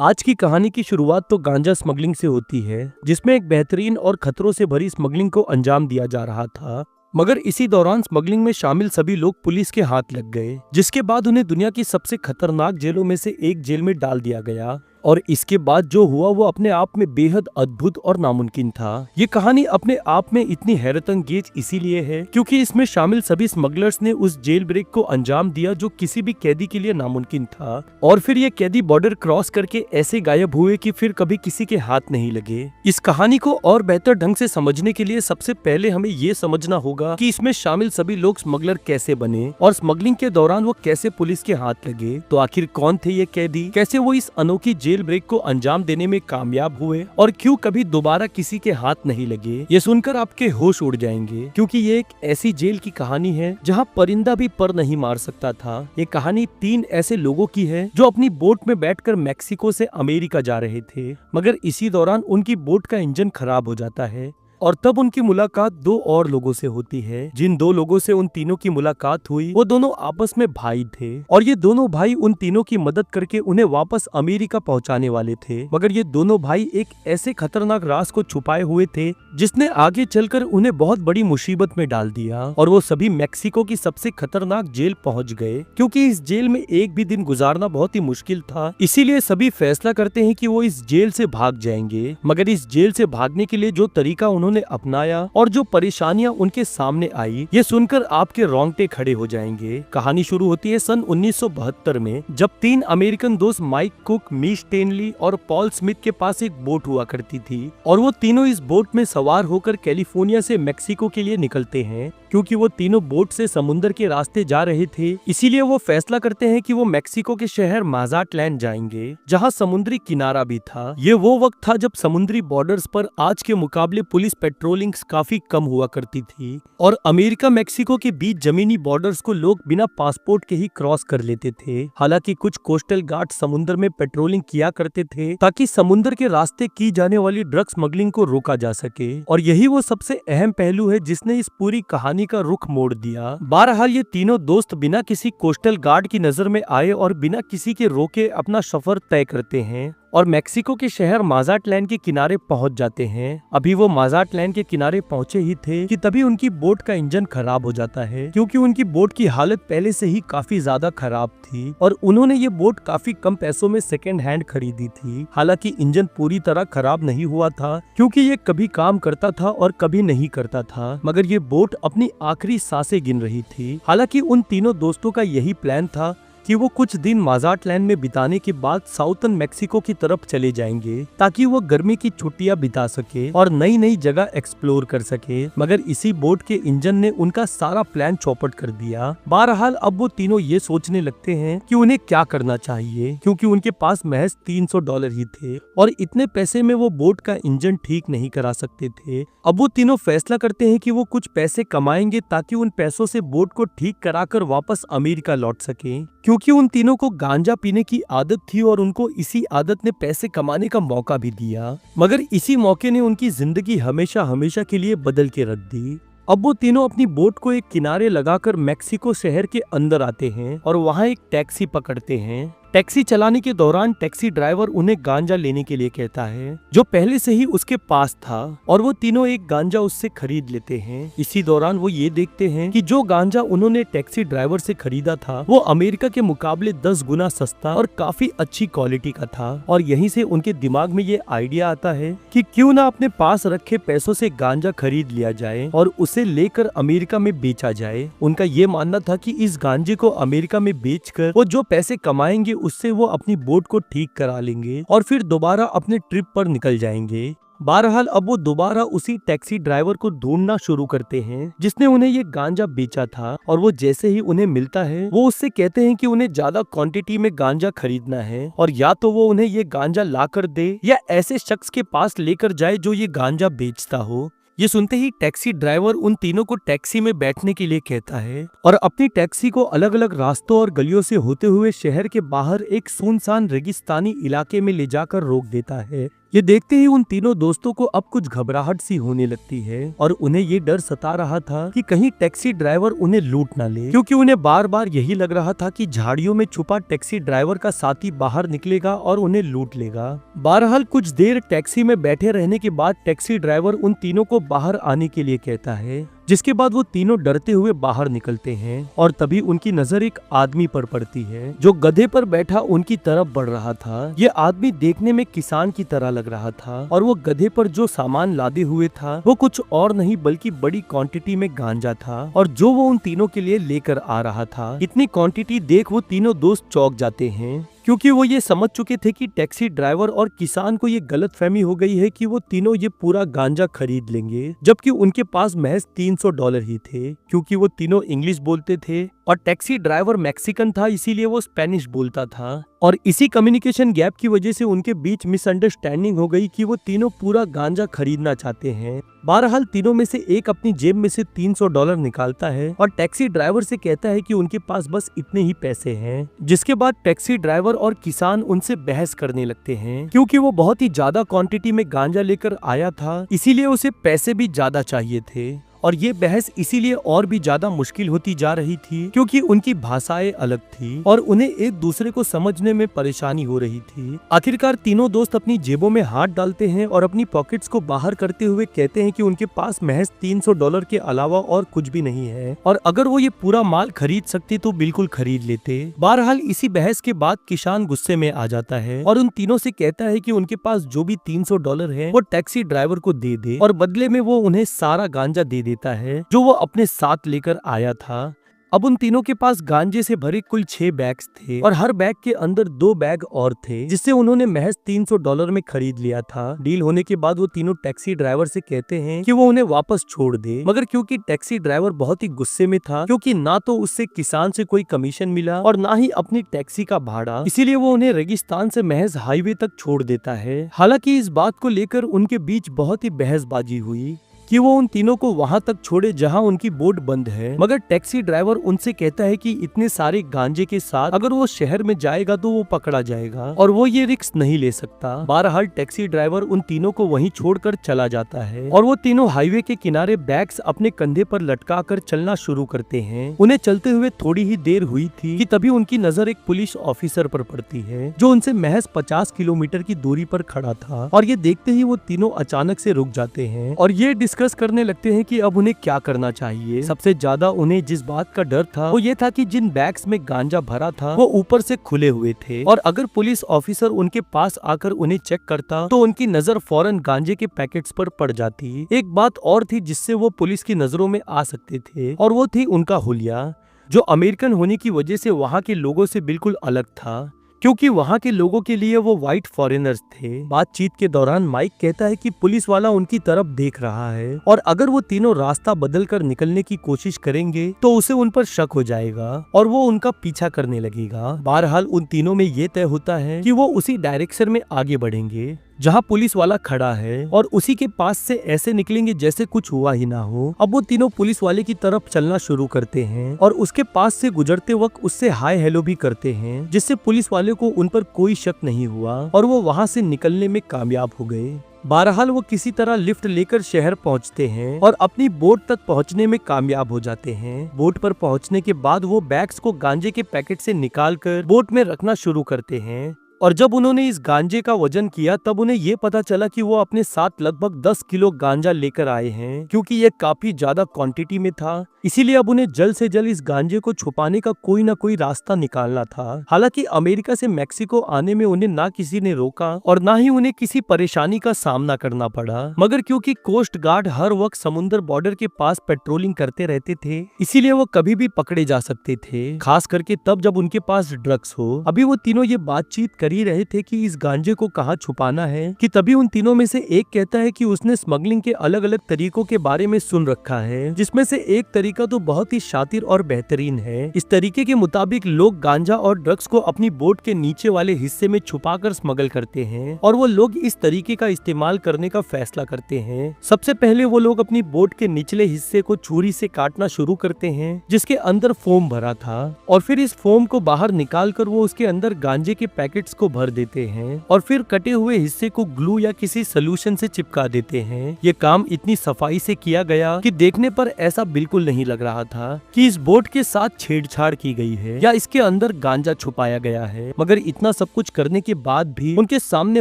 आज की कहानी की शुरुआत तो गांजा स्मगलिंग से होती है, जिसमें एक बेहतरीन और खतरों से भरी स्मगलिंग को अंजाम दिया जा रहा था। मगर इसी दौरान स्मगलिंग में शामिल सभी लोग पुलिस के हाथ लग गए, जिसके बाद उन्हें दुनिया की सबसे खतरनाक जेलों में से एक जेल में डाल दिया गया। और इसके बाद जो हुआ वो अपने आप में बेहद अद्भुत और नामुमकिन था। ये कहानी अपने आप में इतनी हैरतअंगेज इसीलिए है क्योंकि इसमें शामिल सभी स्मगलर्स ने उस जेल ब्रेक को अंजाम दिया जो किसी भी कैदी के लिए नामुमकिन था। और फिर ये कैदी बॉर्डर क्रॉस करके ऐसे गायब हुए कि फिर कभी किसी के हाथ नहीं लगे। इस कहानी को और बेहतर ढंग से समझने के लिए सबसे पहले हमें ये समझना होगा कि इसमें शामिल सभी लोग स्मगलर कैसे बने और स्मगलिंग के दौरान वो कैसे पुलिस के हाथ लगे। तो आखिर कौन थे ये कैदी, कैसे वो इस अनोखी जेल ब्रेक को अंजाम देने में कामयाब हुए और क्यों कभी दोबारा किसी के हाथ नहीं लगे। ये सुनकर आपके होश उड़ जाएंगे क्योंकि ये एक ऐसी जेल की कहानी है जहां परिंदा भी पर नहीं मार सकता था। ये कहानी 3 ऐसे लोगों की है जो अपनी बोट में बैठकर मैक्सिको से अमेरिका जा रहे थे, मगर इसी दौरान उनकी बोट का इंजन खराब हो जाता है और तब उनकी मुलाकात 2 और लोगों से होती है। जिन 2 लोगों से उन तीनों की मुलाकात हुई वो दोनों आपस में भाई थे और ये दोनों भाई उन तीनों की मदद करके उन्हें वापस अमेरिका पहुंचाने वाले थे। मगर ये दोनों भाई एक ऐसे खतरनाक राज को छुपाए हुए थे जिसने आगे चलकर उन्हें बहुत बड़ी मुसीबत में डाल दिया और वो सभी मैक्सिको की सबसे खतरनाक जेल पहुँच गए। क्योंकि इस जेल में एक भी दिन गुजारना बहुत ही मुश्किल था, इसीलिए सभी फैसला करते हैं कि वो इस जेल से भाग जाएंगे। मगर इस जेल से भागने के लिए जो तरीका उन्होंने अपनाया और जो परेशानियां उनके सामने आई, ये सुनकर आपके रोंगटे खड़े हो जाएंगे। कहानी शुरू होती है सन 1972 में, जब 3 अमेरिकन दोस्त माइक कुक, मी स्टेनली और पॉल स्मिथ के पास एक बोट हुआ करती थी और वो तीनों इस बोट में सवार होकर कैलिफोर्निया से मैक्सिको के लिए निकलते हैं। क्योंकि वो तीनों बोट से समुद्र के रास्ते जा रहे थे, इसीलिए वो फैसला करते हैं कि वो मैक्सिको के शहर माजाटलैंड जाएंगे, जहां समुद्री किनारा भी था। ये वो वक्त था जब समुद्री बॉर्डर्स पर आज के मुकाबले पुलिस पेट्रोलिंग काफी कम हुआ करती थी और अमेरिका मैक्सिको के बीच जमीनी बॉर्डर्स को लोग बिना पासपोर्ट के ही क्रॉस कर लेते थे। हालांकि कुछ कोस्टल गार्ड समुद्र में पेट्रोलिंग किया करते थे ताकि समुद्र के रास्ते की जाने वाली ड्रग स्मगलिंग को रोका जा सके, और यही वो सबसे अहम पहलू है जिसने इस पूरी कहानी का रुख मोड़ दिया। बहरहाल ये तीनों दोस्त बिना किसी कोस्टल गार्ड की नजर में आए और बिना किसी के रोके अपना सफर तय करते हैं और मैक्सिको के शहर माजाटलैंड के किनारे पहुंच जाते हैं। अभी वो माजाटलैंड के किनारे पहुंचे ही थे कि तभी उनकी बोट का इंजन खराब हो जाता है, क्योंकि उनकी बोट की हालत पहले से ही काफी ज्यादा खराब थी और उन्होंने ये बोट काफी कम पैसों में सेकेंड हैंड खरीदी थी। हालांकि इंजन पूरी तरह खराब नहीं हुआ था क्योंकि ये कभी काम करता था और कभी नहीं करता था, मगर ये बोट अपनी आखिरी सांसें गिन रही थी। हालांकि उन तीनों दोस्तों का यही प्लान था कि वो कुछ दिन माजाटलैंड में बिताने के बाद साउथर्न मैक्सिको की तरफ चले जाएंगे ताकि वो गर्मी की छुट्टियां बिता सके और नई नई जगह एक्सप्लोर कर सके। मगर इसी बोट के इंजन ने उनका सारा प्लान चौपट कर दिया। बहरहाल अब वो तीनों ये सोचने लगते हैं कि उन्हें क्या करना चाहिए, क्योंकि उनके पास महज $300 ही थे और इतने पैसे में वो बोट का इंजन ठीक नहीं करा सकते थे। अब वो तीनों फैसला करते हैं कि वो कुछ पैसे कमाएंगे ताकि उन पैसों से बोट को ठीक कराकर वापस अमेरिका लौट सके, क्योंकि उन तीनों को गांजा पीने की आदत थी और उनको इसी आदत ने पैसे कमाने का मौका भी दिया। मगर इसी मौके ने उनकी जिंदगी हमेशा हमेशा के लिए बदल के रख दी। अब वो तीनों अपनी बोट को एक किनारे लगाकर मैक्सिको शहर के अंदर आते हैं और वहाँ एक टैक्सी पकड़ते हैं। टैक्सी चलाने के दौरान टैक्सी ड्राइवर उन्हें गांजा लेने के लिए कहता है, जो पहले से ही उसके पास था, और वो तीनों एक गांजा उससे खरीद लेते हैं। इसी दौरान वो ये देखते हैं कि जो गांजा उन्होंने टैक्सी ड्राइवर से खरीदा था वो अमेरिका के मुकाबले 10 गुना सस्ता और काफी अच्छी क्वालिटी का था। और यहीं से उनके दिमाग में ये आइडिया आता है कि क्यों ना अपने पास रखे पैसों से गांजा खरीद लिया जाए और उसे लेकर अमेरिका में बेचा जाए। उनका ये मानना था कि इस गांजे को अमेरिका में बेचकर वो जो पैसे कमाएंगे उससे वो अपनी बोट को ठीक करा लेंगे और फिर दोबारा अपने ट्रिप पर निकल जाएंगे। बहरहाल अब वो दोबारा उसी टैक्सी ड्राइवर को ढूंढना शुरू करते हैं जिसने उन्हें ये गांजा बेचा था, और वो जैसे ही उन्हें मिलता है वो उससे कहते हैं कि उन्हें ज्यादा क्वांटिटी में गांजा खरीदना है और या तो वो उन्हें ये गांजा ला कर दे या ऐसे शख्स के पास लेकर जाए जो ये गांजा बेचता हो। ये सुनते ही टैक्सी ड्राइवर उन तीनों को टैक्सी में बैठने के लिए कहता है और अपनी टैक्सी को अलग अलग रास्तों और गलियों से होते हुए शहर के बाहर एक सुनसान रेगिस्तानी इलाके में ले जाकर रोक देता है, ये देखते ही उन तीनों दोस्तों को अब कुछ घबराहट सी होने लगती है और उन्हें ये डर सता रहा था कि कहीं टैक्सी ड्राइवर उन्हें लूट ना ले, क्योंकि उन्हें बार बार यही लग रहा था कि झाड़ियों में छुपा टैक्सी ड्राइवर का साथी बाहर निकलेगा और उन्हें लूट लेगा। बहरहाल कुछ देर टैक्सी में बैठे रहने के बाद टैक्सी ड्राइवर उन तीनों को बाहर आने के लिए कहता है, जिसके बाद वो तीनों डरते हुए बाहर निकलते हैं और तभी उनकी नजर एक आदमी पर पड़ती है जो गधे पर बैठा उनकी तरफ बढ़ रहा था। ये आदमी देखने में किसान की तरह लग रहा था और वो गधे पर जो सामान लादे हुए था वो कुछ और नहीं बल्कि बड़ी क्वांटिटी में गांजा था और जो वो उन तीनों के लिए लेकर आ रहा था। इतनी क्वांटिटी देख वो तीनों दोस्त चौंक जाते हैं, क्योंकि वो ये समझ चुके थे कि टैक्सी ड्राइवर और किसान को ये गलतफहमी हो गई है कि वो तीनों ये पूरा गांजा खरीद लेंगे, जबकि उनके पास महज $300 ही थे, क्योंकि वो तीनों इंग्लिश बोलते थे और टैक्सी ड्राइवर मैक्सिकन था, इसीलिए वो स्पेनिश बोलता था। और इसी कम्युनिकेशन गैप की वजह से उनके बीच मिसअंडरस्टैंडिंग हो गई कि वो तीनों पूरा गांजा खरीदना चाहते हैं। बहरहाल तीनों में से एक अपनी जेब में से $300 निकालता है और टैक्सी ड्राइवर से कहता है कि उनके पास बस इतने ही पैसे हैं, जिसके बाद टैक्सी ड्राइवर और किसान उनसे बहस करने लगते हैं, क्योंकि वो बहुत ही ज्यादा क्वांटिटी में गांजा लेकर आया था, इसीलिए उसे पैसे भी ज्यादा चाहिए थे। और ये बहस इसीलिए और भी ज्यादा मुश्किल होती जा रही थी क्योंकि उनकी भाषाएं अलग थी और उन्हें एक दूसरे को समझने में परेशानी हो रही थी। आखिरकार तीनों दोस्त अपनी जेबों में हाथ डालते हैं और अपनी पॉकेट्स को बाहर करते हुए कहते हैं कि उनके पास महज $300 के अलावा और कुछ भी नहीं है और अगर वो ये पूरा माल खरीद सकते तो बिल्कुल खरीद लेते। बहरहाल इसी बहस के बाद किसान गुस्से में आ जाता है और उन तीनों से कहता है कि उनके पास जो भी $300 है वो टैक्सी ड्राइवर को दे दे और बदले में वो उन्हें सारा गांजा दे देता है जो वो अपने साथ लेकर आया था। अब उन तीनों के पास गांजे से भरे कुल 6 बैग्स थे और हर बैग के अंदर 2 बैग और थे, जिससे उन्होंने महज $300 में खरीद लिया था। डील होने के बाद वो तीनों टैक्सी ड्राइवर से कहते हैं कि वो उन्हें वापस छोड़ दे, मगर क्योंकि टैक्सी ड्राइवर बहुत ही गुस्से में था क्योंकि ना तो उससे किसान से कोई कमीशन मिला और ना ही अपनी टैक्सी का भाड़ा, इसीलिए वो उन्हें रेगिस्तान से महज हाईवे तक छोड़ देता है। हालांकि इस बात को लेकर उनके बीच बहुत ही बहसबाजी हुई कि वो उन तीनों को वहां तक छोड़े जहां उनकी बोट बंद है, मगर टैक्सी ड्राइवर उनसे कहता है कि इतने सारे गांजे के साथ अगर वो शहर में जाएगा तो वो पकड़ा जाएगा और वो ये रिस्क नहीं ले सकता। बहरहाल टैक्सी ड्राइवर उन तीनों को वहीं छोड़कर चला जाता है और वो तीनों हाईवे के किनारे बैग्स अपने कंधे पर लटका कर चलना शुरू करते हैं। उन्हें चलते हुए थोड़ी ही देर हुई थी कि तभी उनकी नजर एक पुलिस ऑफिसर पर पड़ती है जो उनसे महज 50 किलोमीटर की दूरी पर खड़ा था और ये देखते ही वो तीनों अचानक से रुक जाते हैं और ये डिस्कस करने लगते हैं कि अब उन्हें क्या करना चाहिए। सबसे ज्यादा उन्हें जिस बात का डर था वो ये था कि जिन बैग्स में गांजा भरा था वो ऊपर से खुले हुए थे और अगर पुलिस ऑफिसर उनके पास आकर उन्हें चेक करता तो उनकी नजर फौरन गांजे के पैकेट्स पर पड़ जाती। एक बात और थी जिससे वो पुलिस की नजरों में आ सकते थे और वो थी उनका हुलिया, जो अमेरिकन होने की वजह से वहाँ के लोगों से बिल्कुल अलग था, क्योंकि वहाँ के लोगों के लिए वो व्हाइट फॉरेनर्स थे। बातचीत के दौरान माइक कहता है कि पुलिस वाला उनकी तरफ देख रहा है और अगर वो तीनों रास्ता बदलकर निकलने की कोशिश करेंगे तो उसे उन पर शक हो जाएगा और वो उनका पीछा करने लगेगा। बहरहाल उन तीनों में ये तय होता है कि वो उसी डायरेक्शन में आगे बढ़ेंगे जहाँ पुलिस वाला खड़ा है और उसी के पास से ऐसे निकलेंगे जैसे कुछ हुआ ही ना हो। अब वो तीनों पुलिस वाले की तरफ चलना शुरू करते हैं और उसके पास से गुजरते वक्त उससे हाय हेलो भी करते हैं, जिससे पुलिस वाले को उन पर कोई शक नहीं हुआ और वो वहाँ से निकलने में कामयाब हो गए। बहरहाल वो किसी तरह लिफ्ट लेकर शहर पहुंचते हैं और अपनी बोट तक पहुंचने में कामयाब हो जाते हैं। बोट पर पहुंचने के बाद वो बैग्स को गांजे के पैकेट से निकालकर बोट में रखना शुरू करते हैं और जब उन्होंने इस गांजे का वजन किया तब उन्हें ये पता चला कि वो अपने साथ लगभग 10 किलो गांजा लेकर आए हैं, क्योंकि ये काफी ज्यादा क्वांटिटी में था। इसीलिए अब उन्हें जल्द से जल्द इस गांजे को छुपाने का कोई ना कोई रास्ता निकालना था। हालांकि अमेरिका से मैक्सिको आने में उन्हें ना किसी ने रोका और ना ही उन्हें किसी परेशानी का सामना करना पड़ा, मगर क्योंकि कोस्ट गार्ड हर वक्त समुद्र बॉर्डर के पास पेट्रोलिंग करते रहते थे इसीलिए वो कभी भी पकड़े जा सकते थे, खास करके तब जब उनके पास ड्रग्स हो। अभी वो तीनों ये बातचीत कर ही रहे थे कि इस गांजे को कहाँ छुपाना है कि तभी उन तीनों में से एक कहता है कि उसने स्मगलिंग के अलग अलग तरीकों के बारे में सुन रखा है, जिसमें से एक तरीका तो बहुत ही शातिर और बेहतरीन है। इस तरीके के मुताबिक लोग गांजा और ड्रग्स को अपनी बोट के नीचे वाले हिस्से में छुपाकर स्मगल करते हैं और वो लोग इस तरीके का इस्तेमाल करने का फैसला करते हैं। सबसे पहले वो लोग अपनी बोट के निचले हिस्से को छुरी से काटना शुरू करते हैं जिसके अंदर फोम भरा था और फिर इस फोम को बाहर निकाल कर वो उसके अंदर गांजे के पैकेट्स को भर देते हैं और फिर कटे हुए हिस्से को ग्लू या किसी सोल्यूशन से चिपका देते हैं। ये काम इतनी सफाई से किया गया कि देखने पर ऐसा बिल्कुल नहीं लग रहा था कि इस बोट के साथ छेड़छाड़ की गई है या इसके अंदर गांजा छुपाया गया है। मगर इतना सब कुछ करने के बाद भी उनके सामने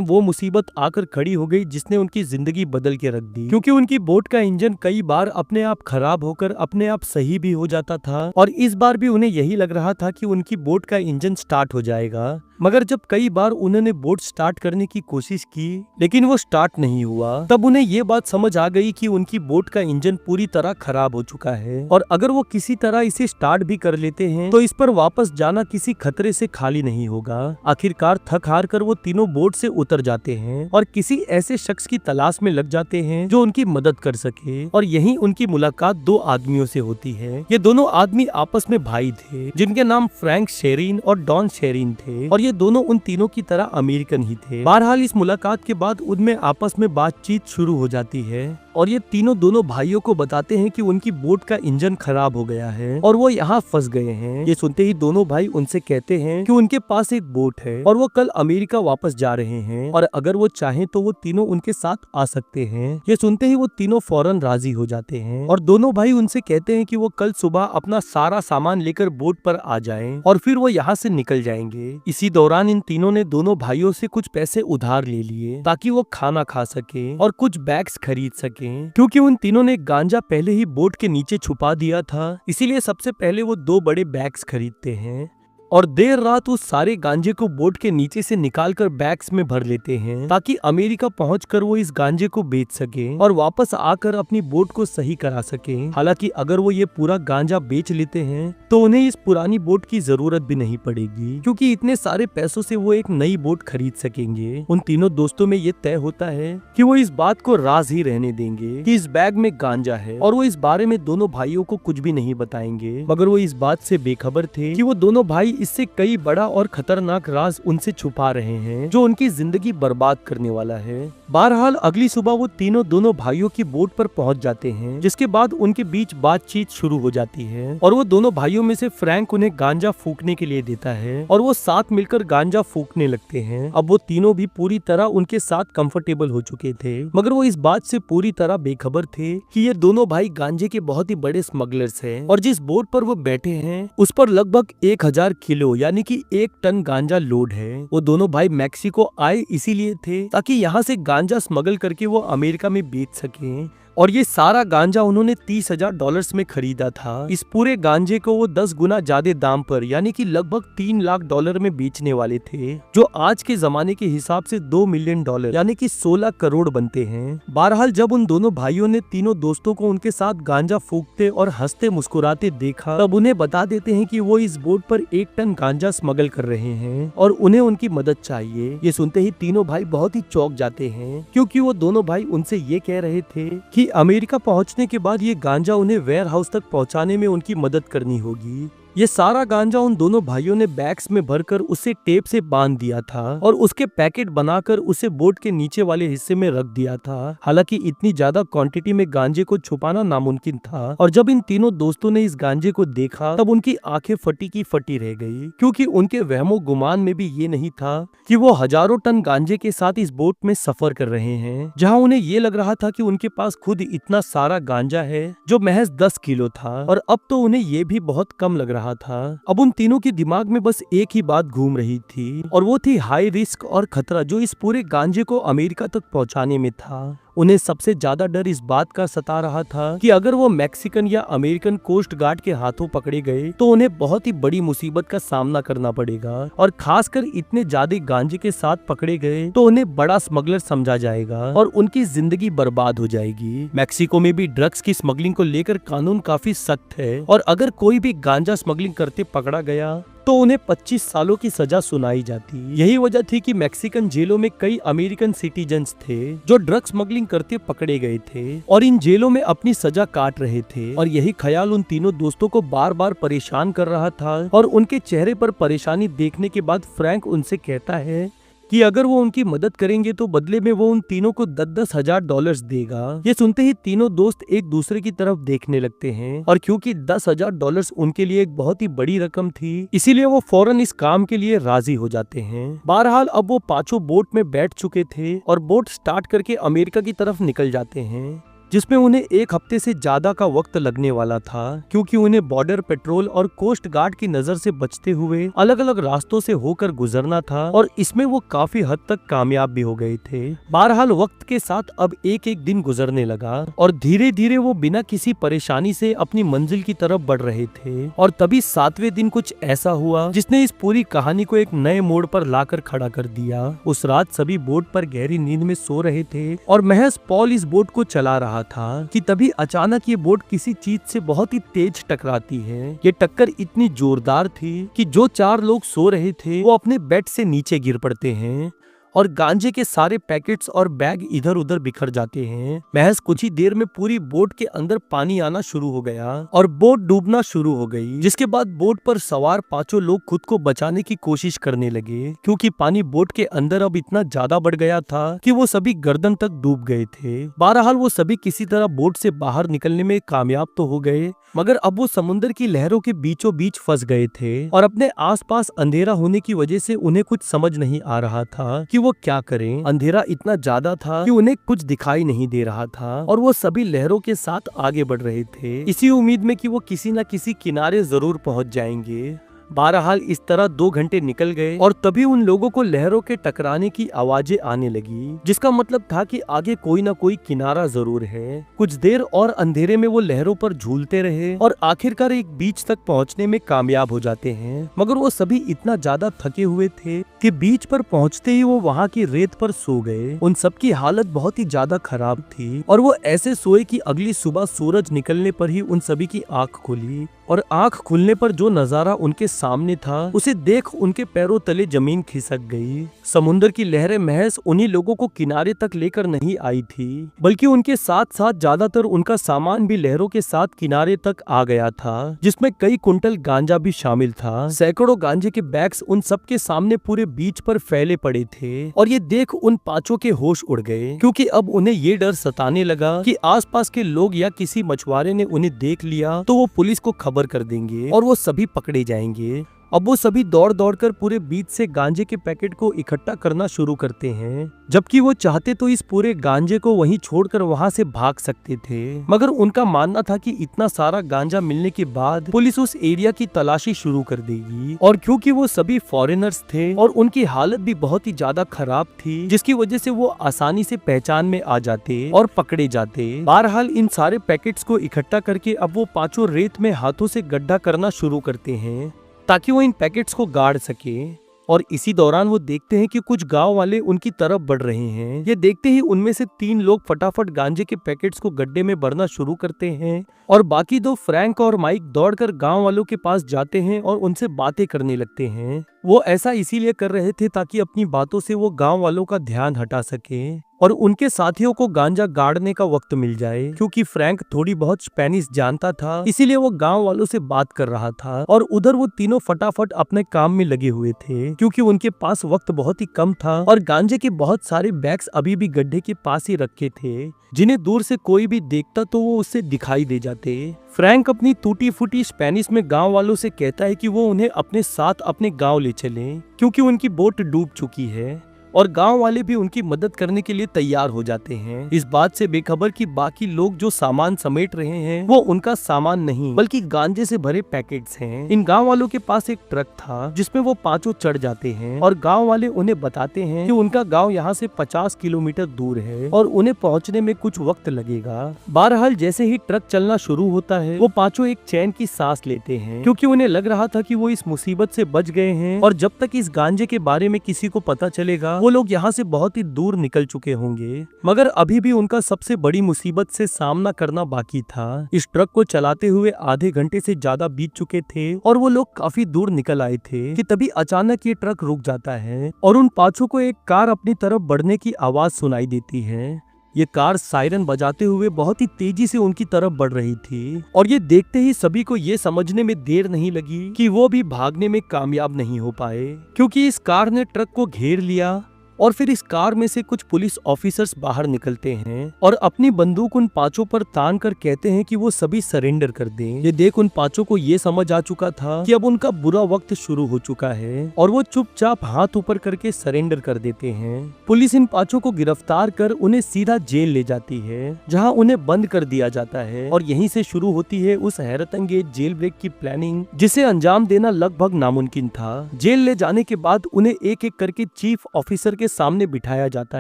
वो मुसीबत आकर खड़ी हो गई जिसने उनकी जिंदगी बदल के रख दी, क्योंकि उनकी बोट का इंजन कई बार अपने आप खराब होकर अपने आप सही भी हो जाता था और इस बार भी उन्हें यही लग रहा था कि उनकी बोट का इंजन स्टार्ट हो जाएगा। मगर जब कई बार उन्होंने बोट स्टार्ट करने की कोशिश की लेकिन वो स्टार्ट नहीं हुआ, तब उन्हें ये बात समझ आ गई कि उनकी बोट का इंजन पूरी तरह खराब हो चुका है और अगर वो किसी तरह इसे स्टार्ट भी कर लेते हैं तो इस पर वापस जाना किसी खतरे से खाली नहीं होगा। आखिरकार थक हार कर वो तीनों बोट से उतर जाते हैं और किसी ऐसे शख्स की तलाश में लग जाते हैं जो उनकी मदद कर सके और यहीं उनकी मुलाकात दो आदमियों से होती है। ये दोनों आदमी आपस में भाई थे जिनके नाम फ्रैंक शेरिन और डॉन शेरिन थे और ये दोनों उन तीनों की तरह अमेरिकन ही थे। बहरहाल इस मुलाकात के बाद उनमें आपस में बातचीत शुरू हो जाती है और ये तीनों दोनों भाइयों को बताते हैं कि उनकी बोट का इंजन खराब हो गया है और वो यहाँ फंस गए हैं। ये सुनते ही दोनों भाई उनसे कहते हैं कि उनके पास एक बोट है और वो कल अमेरिका वापस जा रहे हैं और अगर वो चाहें तो वो तीनों उनके साथ आ सकते हैं। ये सुनते ही वो तीनों फौरन राजी हो जाते हैं और दोनों भाई उनसे कहते हैं कि वो कल सुबह अपना सारा सामान लेकर बोट पर आ जाएं और फिर वो यहाँ से निकल जाएंगे। इसी दौरान इन तीनों ने दोनों भाइयों से कुछ पैसे उधार ले लिए ताकि वो खाना खा सके और कुछ बैग्स खरीद सके, क्योंकि उन तीनों ने गांजा पहले ही बोट के नीचे छुपा दिया था। इसीलिए सबसे पहले वो 2 बड़े बैग्स खरीदते हैं और देर रात उस सारे गांजे को बोट के नीचे से निकालकर बैग्स में भर लेते हैं ताकि अमेरिका पहुंचकर वो इस गांजे को बेच सके और वापस आकर अपनी बोट को सही करा सके। हालांकि अगर वो ये पूरा गांजा बेच लेते हैं तो उन्हें इस पुरानी बोट की जरूरत भी नहीं पड़ेगी, क्योंकि इतने सारे पैसों से वो एक नई बोट खरीद सकेंगे। उन तीनों दोस्तों में ये तय होता है कि वो इस बात को राज ही रहने देंगे कि इस बैग में गांजा है और वो इस बारे में दोनों भाइयों को कुछ भी नहीं बताएंगे। मगर वो इस बात से बेखबर थे कि वो दोनों भाई इससे कई बड़ा और खतरनाक राज उनसे छुपा रहे हैं जो उनकी जिंदगी बर्बाद करने वाला है। बहरहाल अगली सुबह वो तीनों दोनों भाइयों की बोट पर पहुंच जाते हैं, जिसके बाद उनके बीच बातचीत शुरू हो जाती है और वो दोनों भाइयों में से फ्रैंक उन्हें गांजा फूकने के लिए देता है और वो साथ मिलकर गांजा फूकने लगते हैं। अब वो तीनों भी पूरी तरह उनके साथ कंफर्टेबल हो चुके थे, मगर वो इस बात से पूरी तरह बेखबर थे कि ये दोनों भाई गांजे के बहुत ही बड़े स्मगलर्स हैं और जिस बोट पर वो बैठे हैं उस पर लगभग 1000 किलो यानी कि 1 टन गांजा लोड है। वो दोनों भाई मैक्सिको आए इसीलिए थे ताकि यहाँ से गांजा स्मगल करके वो अमेरिका में बेच सकें और ये सारा गांजा उन्होंने $30,000 में खरीदा था। इस पूरे गांजे को वो 10 गुना ज्यादा दाम पर यानी कि लगभग $3 लाख में बेचने वाले थे, जो आज के जमाने के हिसाब से $2 मिलियन यानी कि 16 करोड़ बनते हैं। बहरहाल जब उन दोनों भाइयों ने तीनों दोस्तों को उनके साथ गांजा फूकते और हंसते मुस्कुराते देखा, तब उन्हें बता देते हैं कि वो इस बोट पर 1 टन गांजा स्मगल कर रहे हैं और उन्हें उनकी मदद चाहिए। ये सुनते ही तीनों भाई बहुत ही चौंक जाते हैं, क्योंकि वो दोनों भाई उनसे ये कह रहे थे कि अमेरिका पहुंचने के बाद ये गांजा उन्हें वेयर हाउस तक पहुंचाने में उनकी मदद करनी होगी। ये सारा गांजा उन दोनों भाइयों ने बैग्स में भरकर उसे टेप से बांध दिया था और उसके पैकेट बनाकर उसे बोट के नीचे वाले हिस्से में रख दिया था। हालांकि इतनी ज्यादा क्वांटिटी में गांजे को छुपाना नामुमकिन था और जब इन तीनों दोस्तों ने इस गांजे को देखा तब उनकी आंखें फटी की फटी रह गई, क्योंकि उनके वहमो गुमान में भी ये नहीं था कि वो हजारों टन गांजे के साथ इस बोट में सफर कर रहे हैं, जहाँ उन्हें ये लग रहा था कि उनके पास खुद इतना सारा गांजा है जो महज 10 किलो था और अब तो उन्हें ये भी बहुत कम लग रहा था। अब उन तीनों के दिमाग में बस एक ही बात घूम रही थी और वो थी हाई रिस्क और खतरा जो इस पूरे गांजे को अमेरिका तक पहुंचाने में था। उन्हें सबसे ज्यादा डर इस बात का सता रहा था कि अगर वो मैक्सिकन या अमेरिकन कोस्ट गार्ड के हाथों पकड़े गए तो उन्हें बहुत ही बड़ी मुसीबत का सामना करना पड़ेगा और खासकर इतने ज्यादा गांजे के साथ पकड़े गए तो उन्हें बड़ा स्मगलर समझा जाएगा और उनकी जिंदगी बर्बाद हो जाएगी। मैक्सिको में भी ड्रग्स की स्मगलिंग को लेकर कानून काफी सख्त है और अगर कोई भी गांजा स्मगलिंग करते पकड़ा गया तो उन्हें 25 सालों की सजा सुनाई जाती। यही वजह थी कि मैक्सिकन जेलों में कई अमेरिकन सिटीजन्स थे जो ड्रग स्मगलिंग करते पकड़े गए थे और इन जेलों में अपनी सजा काट रहे थे और यही ख्याल उन तीनों दोस्तों को बार बार परेशान कर रहा था और उनके चेहरे पर परेशानी देखने के बाद फ्रैंक उनसे कहता है कि अगर वो उनकी मदद करेंगे तो बदले में वो उन तीनों को 10-10 हजार डॉलर्स देगा। ये सुनते ही तीनों दोस्त एक दूसरे की तरफ देखने लगते हैं, और क्योंकि 10,000 डॉलर्स उनके लिए एक बहुत ही बड़ी रकम थी, इसीलिए वो फौरन इस काम के लिए राजी हो जाते हैं। बहरहाल अब वो पांचों बोट में बैठ चुके थे और बोट स्टार्ट करके अमेरिका की तरफ निकल जाते हैं, जिसमें उन्हें एक हफ्ते से ज्यादा का वक्त लगने वाला था, क्योंकि उन्हें बॉर्डर पेट्रोल और कोस्ट गार्ड की नजर से बचते हुए अलग अलग रास्तों से होकर गुजरना था, और इसमें वो काफी हद तक कामयाब भी हो गए थे। बहरहाल वक्त के साथ अब एक एक दिन गुजरने लगा और धीरे धीरे वो बिना किसी परेशानी से अपनी मंजिल की तरफ बढ़ रहे थे। और तभी 7वें दिन कुछ ऐसा हुआ जिसने इस पूरी कहानी को एक नए मोड़ पर लाकर खड़ा कर दिया। उस रात सभी बोट पर गहरी नींद में सो रहे थे और महज पॉल इस बोट को चला रहा था कि तभी अचानक ये बोट किसी चीज से बहुत ही तेज टकराती है। ये टक्कर इतनी जोरदार थी कि जो 4 लोग सो रहे थे वो अपने बेड से नीचे गिर पड़ते हैं और गांजे के सारे पैकेट्स और बैग इधर उधर बिखर जाते हैं। महज कुछ ही देर में पूरी बोट के अंदर पानी आना शुरू हो गया और बोट डूबना शुरू हो गई, जिसके बाद बोट पर सवार 5 लोग खुद को बचाने की कोशिश करने लगे, क्योंकि पानी बोट के अंदर अब इतना ज्यादा बढ़ गया था कि वो सभी गर्दन तक डूब गए थे। बहरहाल वो सभी किसी तरह बोट से बाहर निकलने में कामयाब तो हो गए, मगर अब वो समुद्र की लहरों के बीचों बीच फंस गए थे और अपने आसपास अंधेरा होने की वजह से उन्हें कुछ समझ नहीं आ रहा था कि वो क्या करें। अंधेरा इतना ज्यादा था कि उन्हें कुछ दिखाई नहीं दे रहा था और वो सभी लहरों के साथ आगे बढ़ रहे थे, इसी उम्मीद में कि वो किसी न किसी किनारे जरूर पहुंच जाएंगे। बहरहाल इस तरह 2 घंटे निकल गए और तभी उन लोगों को लहरों के टकराने की आवाजें आने लगी, जिसका मतलब था कि आगे कोई ना कोई किनारा जरूर है। कुछ देर और अंधेरे में वो लहरों पर झूलते रहे और आखिरकार एक बीच तक पहुंचने में कामयाब हो जाते हैं, मगर वो सभी इतना ज्यादा थके हुए थे कि बीच पर पहुंचते ही वो वहां की रेत पर सो गए। उन सबकी हालत बहुत ही ज्यादा खराब थी और वो ऐसे सोए कि अगली सुबह सूरज निकलने पर ही उन सभी की आंख खुली, और आंख खुलने पर जो नजारा उनके सामने था उसे देख उनके पैरों तले जमीन खिसक गई। समुद्र की लहरें महज उन्हीं लोगों को किनारे तक लेकर नहीं आई थी, बल्कि उनके साथ साथ ज्यादातर उनका सामान भी लहरों के साथ किनारे तक आ गया था, जिसमें कई कुंटल गांजा भी शामिल था। सैकड़ों गांजे के बैग्स उन सबके सामने पूरे बीच पर फैले पड़े थे और ये देख उन 5 के होश उड़ गए, क्योंकि अब उन्हें ये डर सताने लगा कि आसपास के लोग या किसी मछुआरे ने उन्हें देख लिया तो वो पुलिस को खबर कर देंगे और वो सभी पकड़े जाएंगे। अब वो सभी दौड़ दौड़ कर पूरे बीच से गांजे के पैकेट को इकट्ठा करना शुरू करते हैं, जबकि वो चाहते तो इस पूरे गांजे को वहीं छोड़कर वहां से भाग सकते थे, मगर उनका मानना था कि इतना सारा गांजा मिलने के बाद पुलिस उस एरिया की तलाशी शुरू कर देगी, और क्योंकि वो सभी फॉरेनर्स थे और उनकी हालत भी बहुत ही ज्यादा खराब थी, जिसकी वजह से वो आसानी से पहचान में आ जाते और पकड़े जाते। बहरहाल इन सारे पैकेट्स को इकट्ठा करके अब वो 5 रेत में हाथों से गड्ढा करना शुरू करते हैं ताकि वो इन पैकेट्स को गाड़ सके, और इसी दौरान वो देखते हैं कि कुछ गांव वाले उनकी तरफ बढ़ रहे हैं। ये देखते ही उनमें से 3 लोग फटाफट गांजे के पैकेट्स को गड्ढे में भरना शुरू करते हैं और बाकी 2 फ्रैंक और माइक दौड़कर गांव वालों के पास जाते हैं और उनसे बातें करने लगते हैं। वो ऐसा इसीलिए कर रहे थे ताकि अपनी बातों से वो गांव वालों का ध्यान हटा सके और उनके साथियों को गांजा गाड़ने का वक्त मिल जाए, क्योंकि फ्रैंक थोड़ी बहुत स्पेनिश जानता था, इसीलिए वो गांव वालों से बात कर रहा था और उधर वो तीनों फटाफट अपने काम में लगे हुए थे, क्योंकि उनके पास वक्त बहुत ही कम था और गांजे के बहुत सारे बैग्स अभी भी गड्ढे के पास ही रखे थे, जिन्हें दूर से कोई भी देखता तो वो उससे दिखाई दे जाते। फ्रैंक अपनी टूटी फूटी स्पेनिश में गांव वालों से कहता है कि वो उन्हें अपने साथ अपने गांव ले चलें, क्योंकि उनकी बोट डूब चुकी है, और गांव वाले भी उनकी मदद करने के लिए तैयार हो जाते हैं, इस बात से बेखबर कि बाकी लोग जो सामान समेट रहे हैं वो उनका सामान नहीं बल्कि गांजे से भरे पैकेट्स हैं। इन गांव वालों के पास एक ट्रक था जिसमें वो 5 चढ़ जाते हैं और गांव वाले उन्हें बताते हैं कि उनका गांव यहाँ से 50 किलोमीटर दूर है और उन्हें पहुँचने में कुछ वक्त लगेगा। बहरहाल जैसे ही ट्रक चलना शुरू होता है वो 5 एक चैन की सांस लेते हैं, क्योंकि उन्हें लग रहा था कि वो इस मुसीबत से बच गए हैं और जब तक इस गांजे के बारे में किसी को पता चलेगा वो लोग यहाँ से बहुत ही दूर निकल चुके होंगे। मगर अभी भी उनका सबसे बड़ी मुसीबत से सामना करना बाकी था। इस ट्रक को चलाते हुए आधे घंटे से ज्यादा बीत चुके थे और वो लोग काफी दूर निकल आए थे कि तभी अचानक ये ट्रक रुक जाता है और उन 5 को एक कार अपनी तरफ बढ़ने की आवाज सुनाई देती है। ये कार सायरन बजाते हुए बहुत ही तेजी से उनकी तरफ बढ़ रही थी और ये देखते ही सभी को ये समझने में देर नहीं लगी कि वो भी भागने में कामयाब नहीं हो पाए, क्योंकि इस कार ने ट्रक को घेर लिया और फिर इस कार में से कुछ पुलिस ऑफिसर्स बाहर निकलते हैं और अपनी बंदूक उन पांचों पर तान कर कहते हैं कि वो सभी सरेंडर कर दें। ये देख उन पांचों को ये समझ आ चुका था कि अब उनका बुरा वक्त शुरू हो चुका है और वो चुपचाप हाथ ऊपर करके सरेंडर कर देते हैं। पुलिस इन पांचों को गिरफ्तार कर उन्हें सीधा जेल ले जाती है, जहां उन्हें बंद कर दिया जाता है और यहीं से शुरू होती है उस हैरतअंगेज जेल ब्रेक की प्लानिंग, जिसे अंजाम देना लगभग नामुमकिन था। जेल ले जाने के बाद उन्हें एक एक करके चीफ ऑफिसर के सामने बिठाया जाता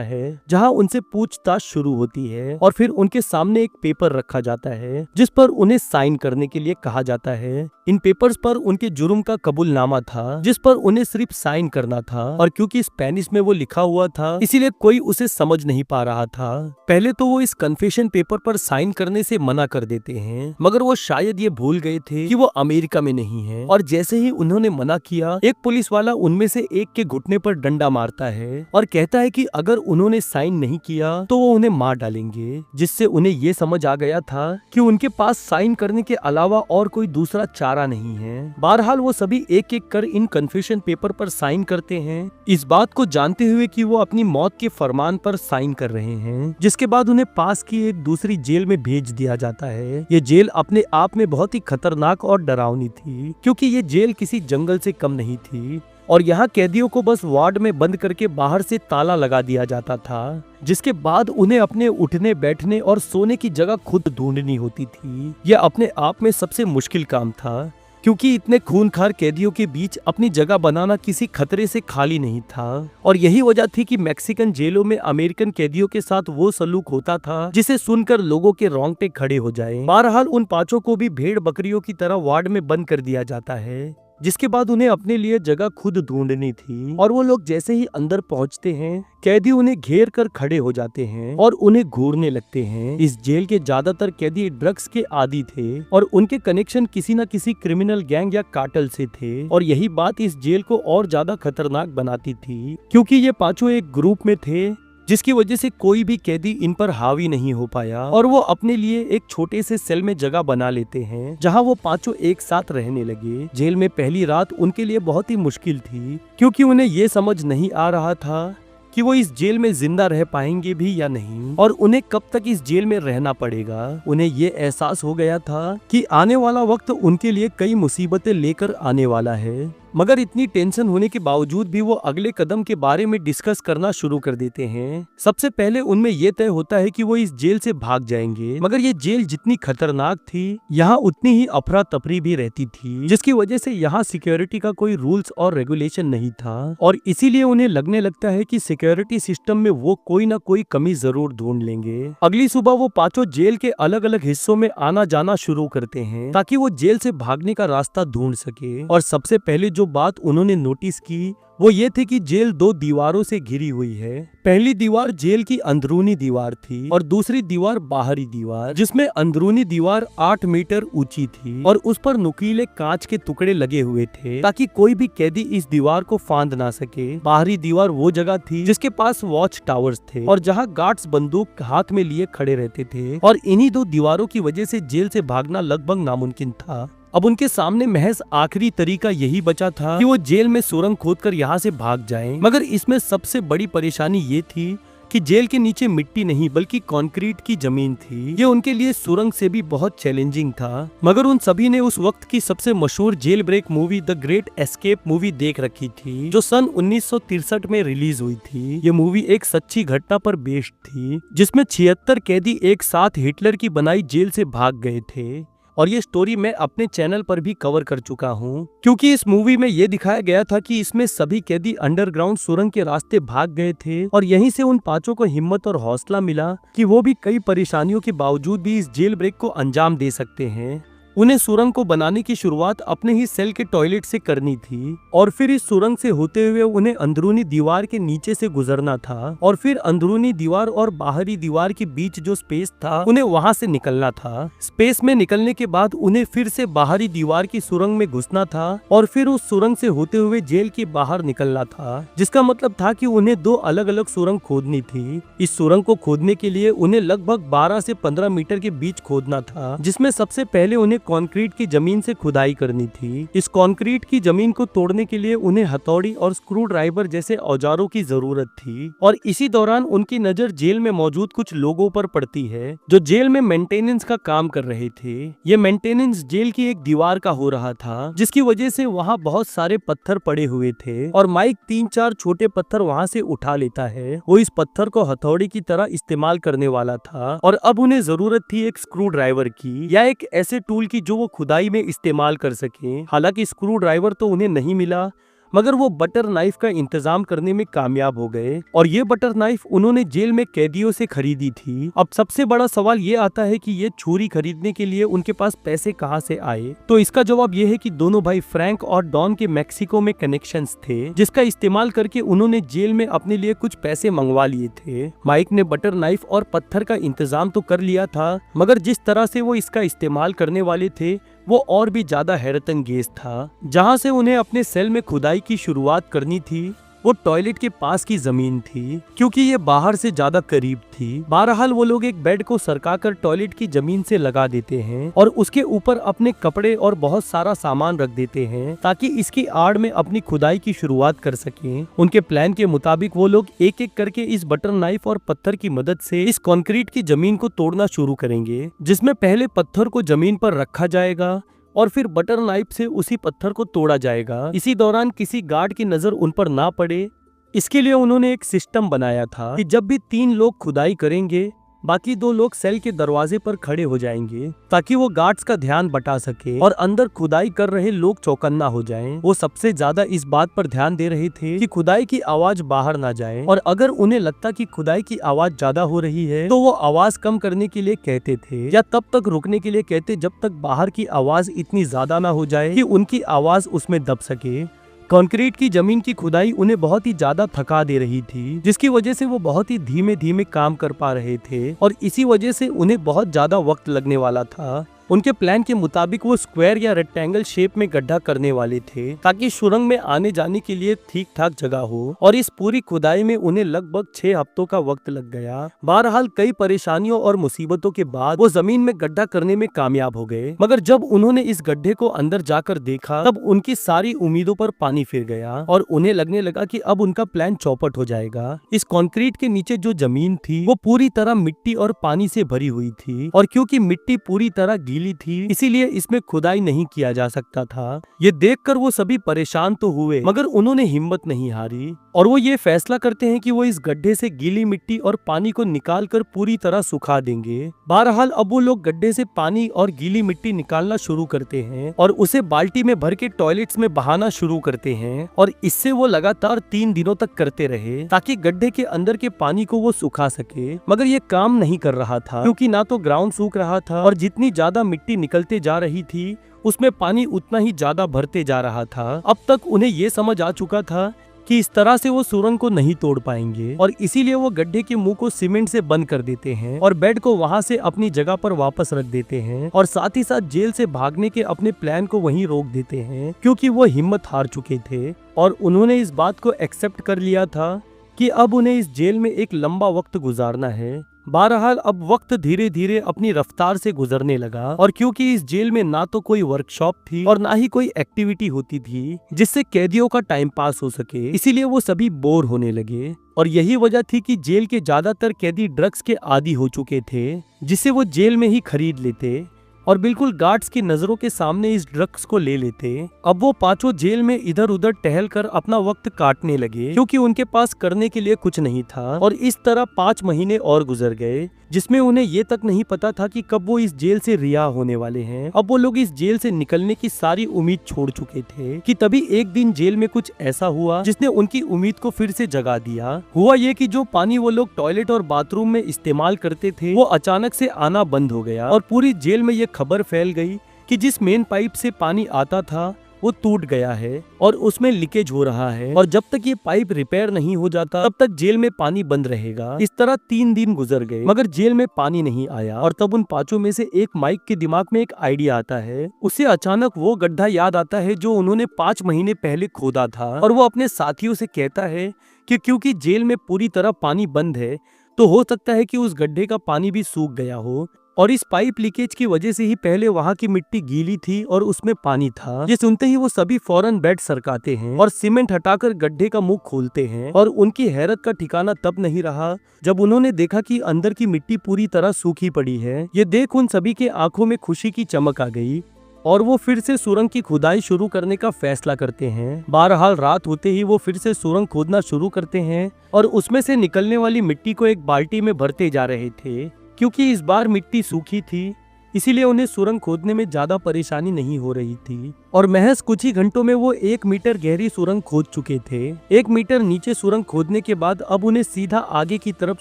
है, जहां उनसे पूछताछ शुरू होती है और फिर उनके सामने एक पेपर रखा जाता है जिस पर उन्हें साइन करने के लिए कहा जाता है। इन पेपर्स पर उनके जुर्म का कबूलनामा था, जिस पर उन्हें सिर्फ साइन करना था और क्योंकि स्पेनिश में वो लिखा हुआ था इसीलिए कोई उसे समझ नहीं पा रहा था। पहले तो वो इस कन्फेशन पेपर पर साइन करने से मना कर देते हैं, मगर वो शायद ये भूल गए थे कि वो अमेरिका में नहीं है और जैसे ही उन्होंने मना किया, एक पुलिस वाला उनमें से एक के घुटने पर डंडा मारता है और कहता है कि अगर उन्होंने साइन नहीं किया तो वो उन्हें मार डालेंगे, जिससे उन्हें ये समझ आ गया था कि उनके पास साइन करने के अलावा और कोई दूसरा चारा नहीं है। बहरहाल वो सभी एक एक कर इन कन्फेशन पेपर पर साइन करते हैं, इस बात को जानते हुए कि वो अपनी मौत के फरमान पर साइन कर रहे हैं, जिसके बाद उन्हें पास की एक दूसरी जेल में भेज दिया जाता है। ये जेल अपने आप में बहुत ही खतरनाक और डरावनी थी, क्योंकि ये जेल किसी जंगल से कम नहीं थी और यहाँ कैदियों को बस वार्ड में बंद करके बाहर से ताला लगा दिया जाता था, जिसके बाद उन्हें अपने उठने बैठने और सोने की जगह खुद ढूंढनी होती थी। यह अपने आप में सबसे मुश्किल काम था, क्योंकि इतने खूनखार कैदियों के बीच अपनी जगह बनाना किसी खतरे से खाली नहीं था और यही वजह थी कि मैक्सिकन जेलों में अमेरिकन कैदियों के साथ वो सलूक होता था जिसे सुनकर लोगों के रोंगटे खड़े हो जाएं। बहरहाल उन पांचों को भी भेड़ बकरियों की तरह वार्ड में बंद कर दिया जाता है, जिसके बाद उन्हें अपने लिए जगह खुद ढूंढनी थी और वो लोग जैसे ही अंदर पहुंचते हैं, कैदी उन्हें घेर कर खड़े हो जाते हैं और उन्हें घूरने लगते हैं। इस जेल के ज्यादातर कैदी ड्रग्स के आदी थे और उनके कनेक्शन किसी न किसी क्रिमिनल गैंग या कार्टेल से थे और यही बात इस जेल को और ज्यादा खतरनाक बनाती थी, क्योंकि ये पांचों एक ग्रुप में थे, जिसकी वजह से कोई भी कैदी इन पर हावी नहीं हो पाया और वो अपने लिए एक छोटे से सेल में जगह बना लेते हैं, जहां वो पांचों एक साथ रहने लगे। जेल में पहली रात उनके लिए बहुत ही मुश्किल थी, क्योंकि उन्हें ये समझ नहीं आ रहा था कि वो इस जेल में जिंदा रह पाएंगे भी या नहीं और उन्हें कब तक इस जेल में रहना पड़ेगा। उन्हें ये एहसास हो गया था कि आने वाला वक्त उनके लिए कई मुसीबतें लेकर आने वाला है, मगर इतनी टेंशन होने के बावजूद भी वो अगले कदम के बारे में डिस्कस करना शुरू कर देते हैं। सबसे पहले उनमें यह तय होता है कि वो इस जेल से भाग जाएंगे, मगर ये जेल जितनी खतरनाक थी, यहाँ उतनी ही अफरा तफरी भी रहती थी, जिसकी वजह से यहाँ सिक्योरिटी का कोई रूल्स और रेगुलेशन नहीं था और इसीलिए उन्हें लगने लगता है कि सिक्योरिटी सिस्टम में वो कोई ना कोई कमी जरूर ढूंढ लेंगे। अगली सुबह वो पांचों जेल के अलग अलग हिस्सों में आना जाना शुरू करते हैं ताकि वो जेल से भागने का रास्ता ढूंढ सके और सबसे पहले जो बात उन्होंने नोटिस की वो ये थे कि जेल दो दीवारों से घिरी हुई है। पहली दीवार जेल की अंदरूनी दीवार थी और दूसरी दीवार बाहरी दीवार, जिसमें अंदरूनी दीवार 8 मीटर ऊंची थी और उस पर नुकीले कांच के टुकड़े लगे हुए थे ताकि कोई भी कैदी इस दीवार को फांद ना सके। बाहरी दीवार वो जगह थी जिसके पास वॉच टावर्स थे और जहां गार्ड्स बंदूक हाथ में लिए खड़े रहते थे और इन्हीं दो दीवारों की वजह से जेल से भागना लगभग नामुमकिन था। अब उनके सामने महज आखिरी तरीका यही बचा था कि वो जेल में सुरंग खोदकर यहाँ से भाग जाएं। मगर इसमें सबसे बड़ी परेशानी ये थी कि जेल के नीचे मिट्टी नहीं बल्कि कंक्रीट की जमीन थी। ये उनके लिए सुरंग से भी बहुत चैलेंजिंग था, मगर उन सभी ने उस वक्त की सबसे मशहूर jail break movie the great escape movie देख रखी थी, जो सन 1963 में रिलीज हुई थी। ये मूवी एक सच्ची घटना पर बेस्ड थी, जिसमें 76 कैदी एक साथ हिटलर की बनाई जेल से भाग गए थे और ये स्टोरी मैं अपने चैनल पर भी कवर कर चुका हूँ, क्योंकि इस मूवी में ये दिखाया गया था कि इसमें सभी कैदी अंडरग्राउंड सुरंग के रास्ते भाग गए थे और यहीं से उन पांचों को हिम्मत और हौसला मिला कि वो भी कई परेशानियों के बावजूद भी इस जेल ब्रेक को अंजाम दे सकते हैं। उन्हें सुरंग को बनाने की शुरुआत अपने ही सेल के टॉयलेट से करनी थी और फिर इस सुरंग से होते हुए उन्हें अंदरूनी दीवार के नीचे से गुजरना था और फिर अंदरूनी दीवार और बाहरी दीवार के बीच जो स्पेस था उन्हें वहां से निकलना था। स्पेस में निकलने के बाद उन्हें फिर से बाहरी दीवार की सुरंग में घुसना था और फिर उस सुरंग से होते हुए जेल के बाहर निकलना था, जिसका मतलब था कि उन्हें 2 अलग अलग सुरंग खोदनी थी। इस सुरंग को खोदने के लिए उन्हें लगभग 12 से 15 मीटर के बीच खोदना था, जिसमें सबसे पहले उन्हें कंक्रीट की जमीन से खुदाई करनी थी। इस कंक्रीट की जमीन को तोड़ने के लिए उन्हें हथौड़ी और स्क्रू ड्राइवर जैसे औजारों की जरूरत थी। और इसी दौरान उनकी नजर जेल में मौजूद कुछ लोगों पर पड़ती है जो जेल में मेंटेनेंस का काम कर रहे थे। ये मेंटेनेंस जेल की एक दीवार का हो रहा था, जिसकी वजह से वहाँ बहुत सारे पत्थर पड़े हुए थे और माइक 3-4 छोटे पत्थर वहाँ से उठा लेता है। वो इस पत्थर को हथौड़ी की तरह इस्तेमाल करने वाला था और अब उन्हें जरूरत थी एक स्क्रू ड्राइवर की या एक ऐसे टूल की जो वो खुदाई में इस्तेमाल कर सके। हालांकि स्क्रू ड्राइवर तो उन्हें नहीं मिला, मगर वो बटर नाइफ का इंतजाम करने में कामयाब हो गए और ये बटर नाइफ उन्होंने जेल में कैदियों से खरीदी थी। अब सबसे बड़ा सवाल ये आता है कि ये छुरी खरीदने के लिए उनके पास पैसे कहाँ से आए। तो इसका जवाब ये है कि दोनों भाई फ्रैंक और डॉन के मैक्सिको में कनेक्शंस थे, जिसका इस्तेमाल करके उन्होंने जेल में अपने लिए कुछ पैसे मंगवा लिए थे। माइक ने बटर नाइफ और पत्थर का इंतजाम तो कर लिया था, मगर जिस तरह से वो इसका इस्तेमाल करने वाले थे वो और भी ज्यादा हैरतअंगेज था। जहां से उन्हें अपने सेल में खुदाई की शुरुआत करनी थी वो टॉयलेट के पास की जमीन थी, क्योंकि ये बाहर से ज्यादा करीब थी। बहरहाल वो लोग एक बेड को सरकाकर टॉयलेट की जमीन से लगा देते हैं और उसके ऊपर अपने कपड़े और बहुत सारा सामान रख देते हैं ताकि इसकी आड़ में अपनी खुदाई की शुरुआत कर सकें। उनके प्लान के मुताबिक वो लोग एक एक करके इस बटर नाइफ और पत्थर की मदद से इस कंक्रीट की जमीन को तोड़ना शुरू करेंगे, जिसमें पहले पत्थर को जमीन पर रखा जाएगा और फिर बटर नाइफ से उसी पत्थर को तोड़ा जाएगा। इसी दौरान किसी गार्ड की नजर उन पर ना पड़े, इसके लिए उन्होंने एक सिस्टम बनाया था कि जब भी 3 लोग खुदाई करेंगे बाकी 2 लोग सेल के दरवाजे पर खड़े हो जाएंगे ताकि वो गार्ड्स का ध्यान बटा सके और अंदर खुदाई कर रहे लोग चौकन्ना हो जाएं। वो सबसे ज्यादा इस बात पर ध्यान दे रहे थे कि खुदाई की आवाज बाहर ना जाए और अगर उन्हें लगता कि खुदाई की आवाज ज्यादा हो रही है तो वो आवाज कम करने के लिए कहते थे या तब तक रुकने के लिए कहते जब तक बाहर की आवाज इतनी ज्यादा ना हो जाए कि उनकी आवाज उसमें दब सके। कंक्रीट की जमीन की खुदाई उन्हें बहुत ही ज्यादा थका दे रही थी, जिसकी वजह से वो बहुत ही धीमे धीमे काम कर पा रहे थे और इसी वजह से उन्हें बहुत ज्यादा वक्त लगने वाला था। उनके प्लान के मुताबिक वो स्क्वायर या रेक्टेंगल शेप में गड्ढा करने वाले थे ताकि सुरंग में आने जाने के लिए ठीक ठाक जगह हो और इस पूरी खुदाई में उन्हें लगभग 6 हफ्तों का वक्त लग गया। बहरहाल कई परेशानियों और मुसीबतों के बाद वो जमीन में गड्ढा करने में कामयाब हो गए, मगर जब उन्होंने इस गड्ढे को अंदर जाकर देखा तब उनकी सारी उम्मीदों पर पानी फिर गया और उन्हें लगने लगा कि अब उनका प्लान चौपट हो जाएगा। इस कंक्रीट के नीचे जो जमीन थी वो पूरी तरह मिट्टी और पानी से भरी हुई थी और क्योंकि मिट्टी पूरी तरह गीली थी इसीलिए इसमें खुदाई नहीं किया जा सकता था। ये देखकर वो सभी परेशान तो हुए मगर उन्होंने हिम्मत नहीं हारी और वो ये फैसला करते हैं कि वो इस गड्ढे से गीली मिट्टी और पानी को निकालकर पूरी तरह सुखा देंगे। बहरहाल अब वो लोग गड्ढे से पानी और गीली मिट्टी निकालना शुरू करते हैं और उसे बाल्टी में भर के टॉयलेट्स में बहाना शुरू करते हैं और इससे वो लगातार 3 दिनों तक करते रहे ताकि गड्ढे के अंदर के पानी को वो सुखा सके। मगर ये काम नहीं कर रहा था क्योंकि ना तो ग्राउंड सूख रहा था और जितनी ज्यादा मिट्टी निकलते जा रही थी उसमें पानी उतना ही ज्यादा भरते जा रहा था। अब तक उन्हें ये समझ आ चुका था कि इस तरह से वो सुरंग को नहीं तोड़ पाएंगे और इसीलिए वो गड्ढे के मुंह को सीमेंट से बंद कर देते हैं और बेड को वहां से अपनी जगह पर वापस रख देते हैं और साथ ही साथ जेल से भागने के अपने प्लान को वहीं रोक देते हैं क्योंकि वो हिम्मत हार चुके थे और उन्होंने इस बात को एक्सेप्ट कर लिया था कि अब उन्हें इस जेल में एक लंबा वक्त गुजारना है। बहरहाल अब वक्त धीरे धीरे अपनी रफ्तार से गुजरने लगा और क्योंकि इस जेल में ना तो कोई वर्कशॉप थी और ना ही कोई एक्टिविटी होती थी जिससे कैदियों का टाइम पास हो सके, इसीलिए वो सभी बोर होने लगे और यही वजह थी कि जेल के ज्यादातर कैदी ड्रग्स के आदी हो चुके थे जिसे वो जेल में ही खरीद लेते और बिल्कुल गार्ड्स की नजरों के सामने इस ड्रग्स को ले लेते। अब वो पांचों जेल में इधर उधर टहलकर अपना वक्त काटने लगे क्योंकि उनके पास करने के लिए कुछ नहीं था और इस तरह 5 महीने और गुजर गए जिसमें उन्हें ये तक नहीं पता था कि कब वो इस जेल से रिहा होने वाले हैं। अब वो लोग इस जेल से निकलने की सारी उम्मीद छोड़ चुके थे कि तभी एक दिन जेल में कुछ ऐसा हुआ जिसने उनकी उम्मीद को फिर से जगा दिया। हुआ ये कि जो पानी वो लोग टॉयलेट और बाथरूम में इस्तेमाल करते थे वो अचानक से आना बंद हो गया और पूरी जेल में ये खबर फैल गई कि जिस मेन पाइप से पानी आता था वो टूट गया है और उसमें लीकेज हो रहा है और जब तक ये पाइप रिपेयर नहीं हो जाता तब तक जेल में पानी बंद रहेगा। इस तरह 3 दिन गुजर गए मगर जेल में पानी नहीं आया और तब उन 5 में से एक माइक के दिमाग में एक आइडिया आता है। उसे अचानक वो गड्ढा याद आता है जो उन्होंने 5 महीने पहले खोदा था और वो अपने साथियों से कहता है कि क्योंकि जेल में पूरी तरह पानी बंद है तो हो सकता है कि उस गड्ढे का पानी भी सूख गया हो और इस पाइप लीकेज की वजह से ही पहले वहाँ की मिट्टी गीली थी और उसमें पानी था। ये सुनते ही वो सभी फौरन बेड सरकाते हैं और सीमेंट हटाकर गड्ढे का मुंह खोलते हैं। और उनकी हैरत का ठिकाना तब नहीं रहा जब उन्होंने देखा कि अंदर की मिट्टी पूरी तरह सूखी पड़ी है। ये देख उन सभी के आंखों में खुशी की चमक आ गई और वो फिर से सुरंग की खुदाई शुरू करने का फैसला करते हैं। बहरहाल रात होते ही वो फिर से सुरंग खोदना शुरू करते हैं और उसमें से निकलने वाली मिट्टी को एक बाल्टी में भरते जा रहे थे। क्योंकि इस बार मिट्टी सूखी थी इसीलिए उन्हें सुरंग खोदने में ज्यादा परेशानी नहीं हो रही थी और महज कुछ ही घंटों में वो 1 मीटर गहरी सुरंग खोद चुके थे। 1 मीटर नीचे सुरंग खोदने के बाद अब उन्हें सीधा आगे की तरफ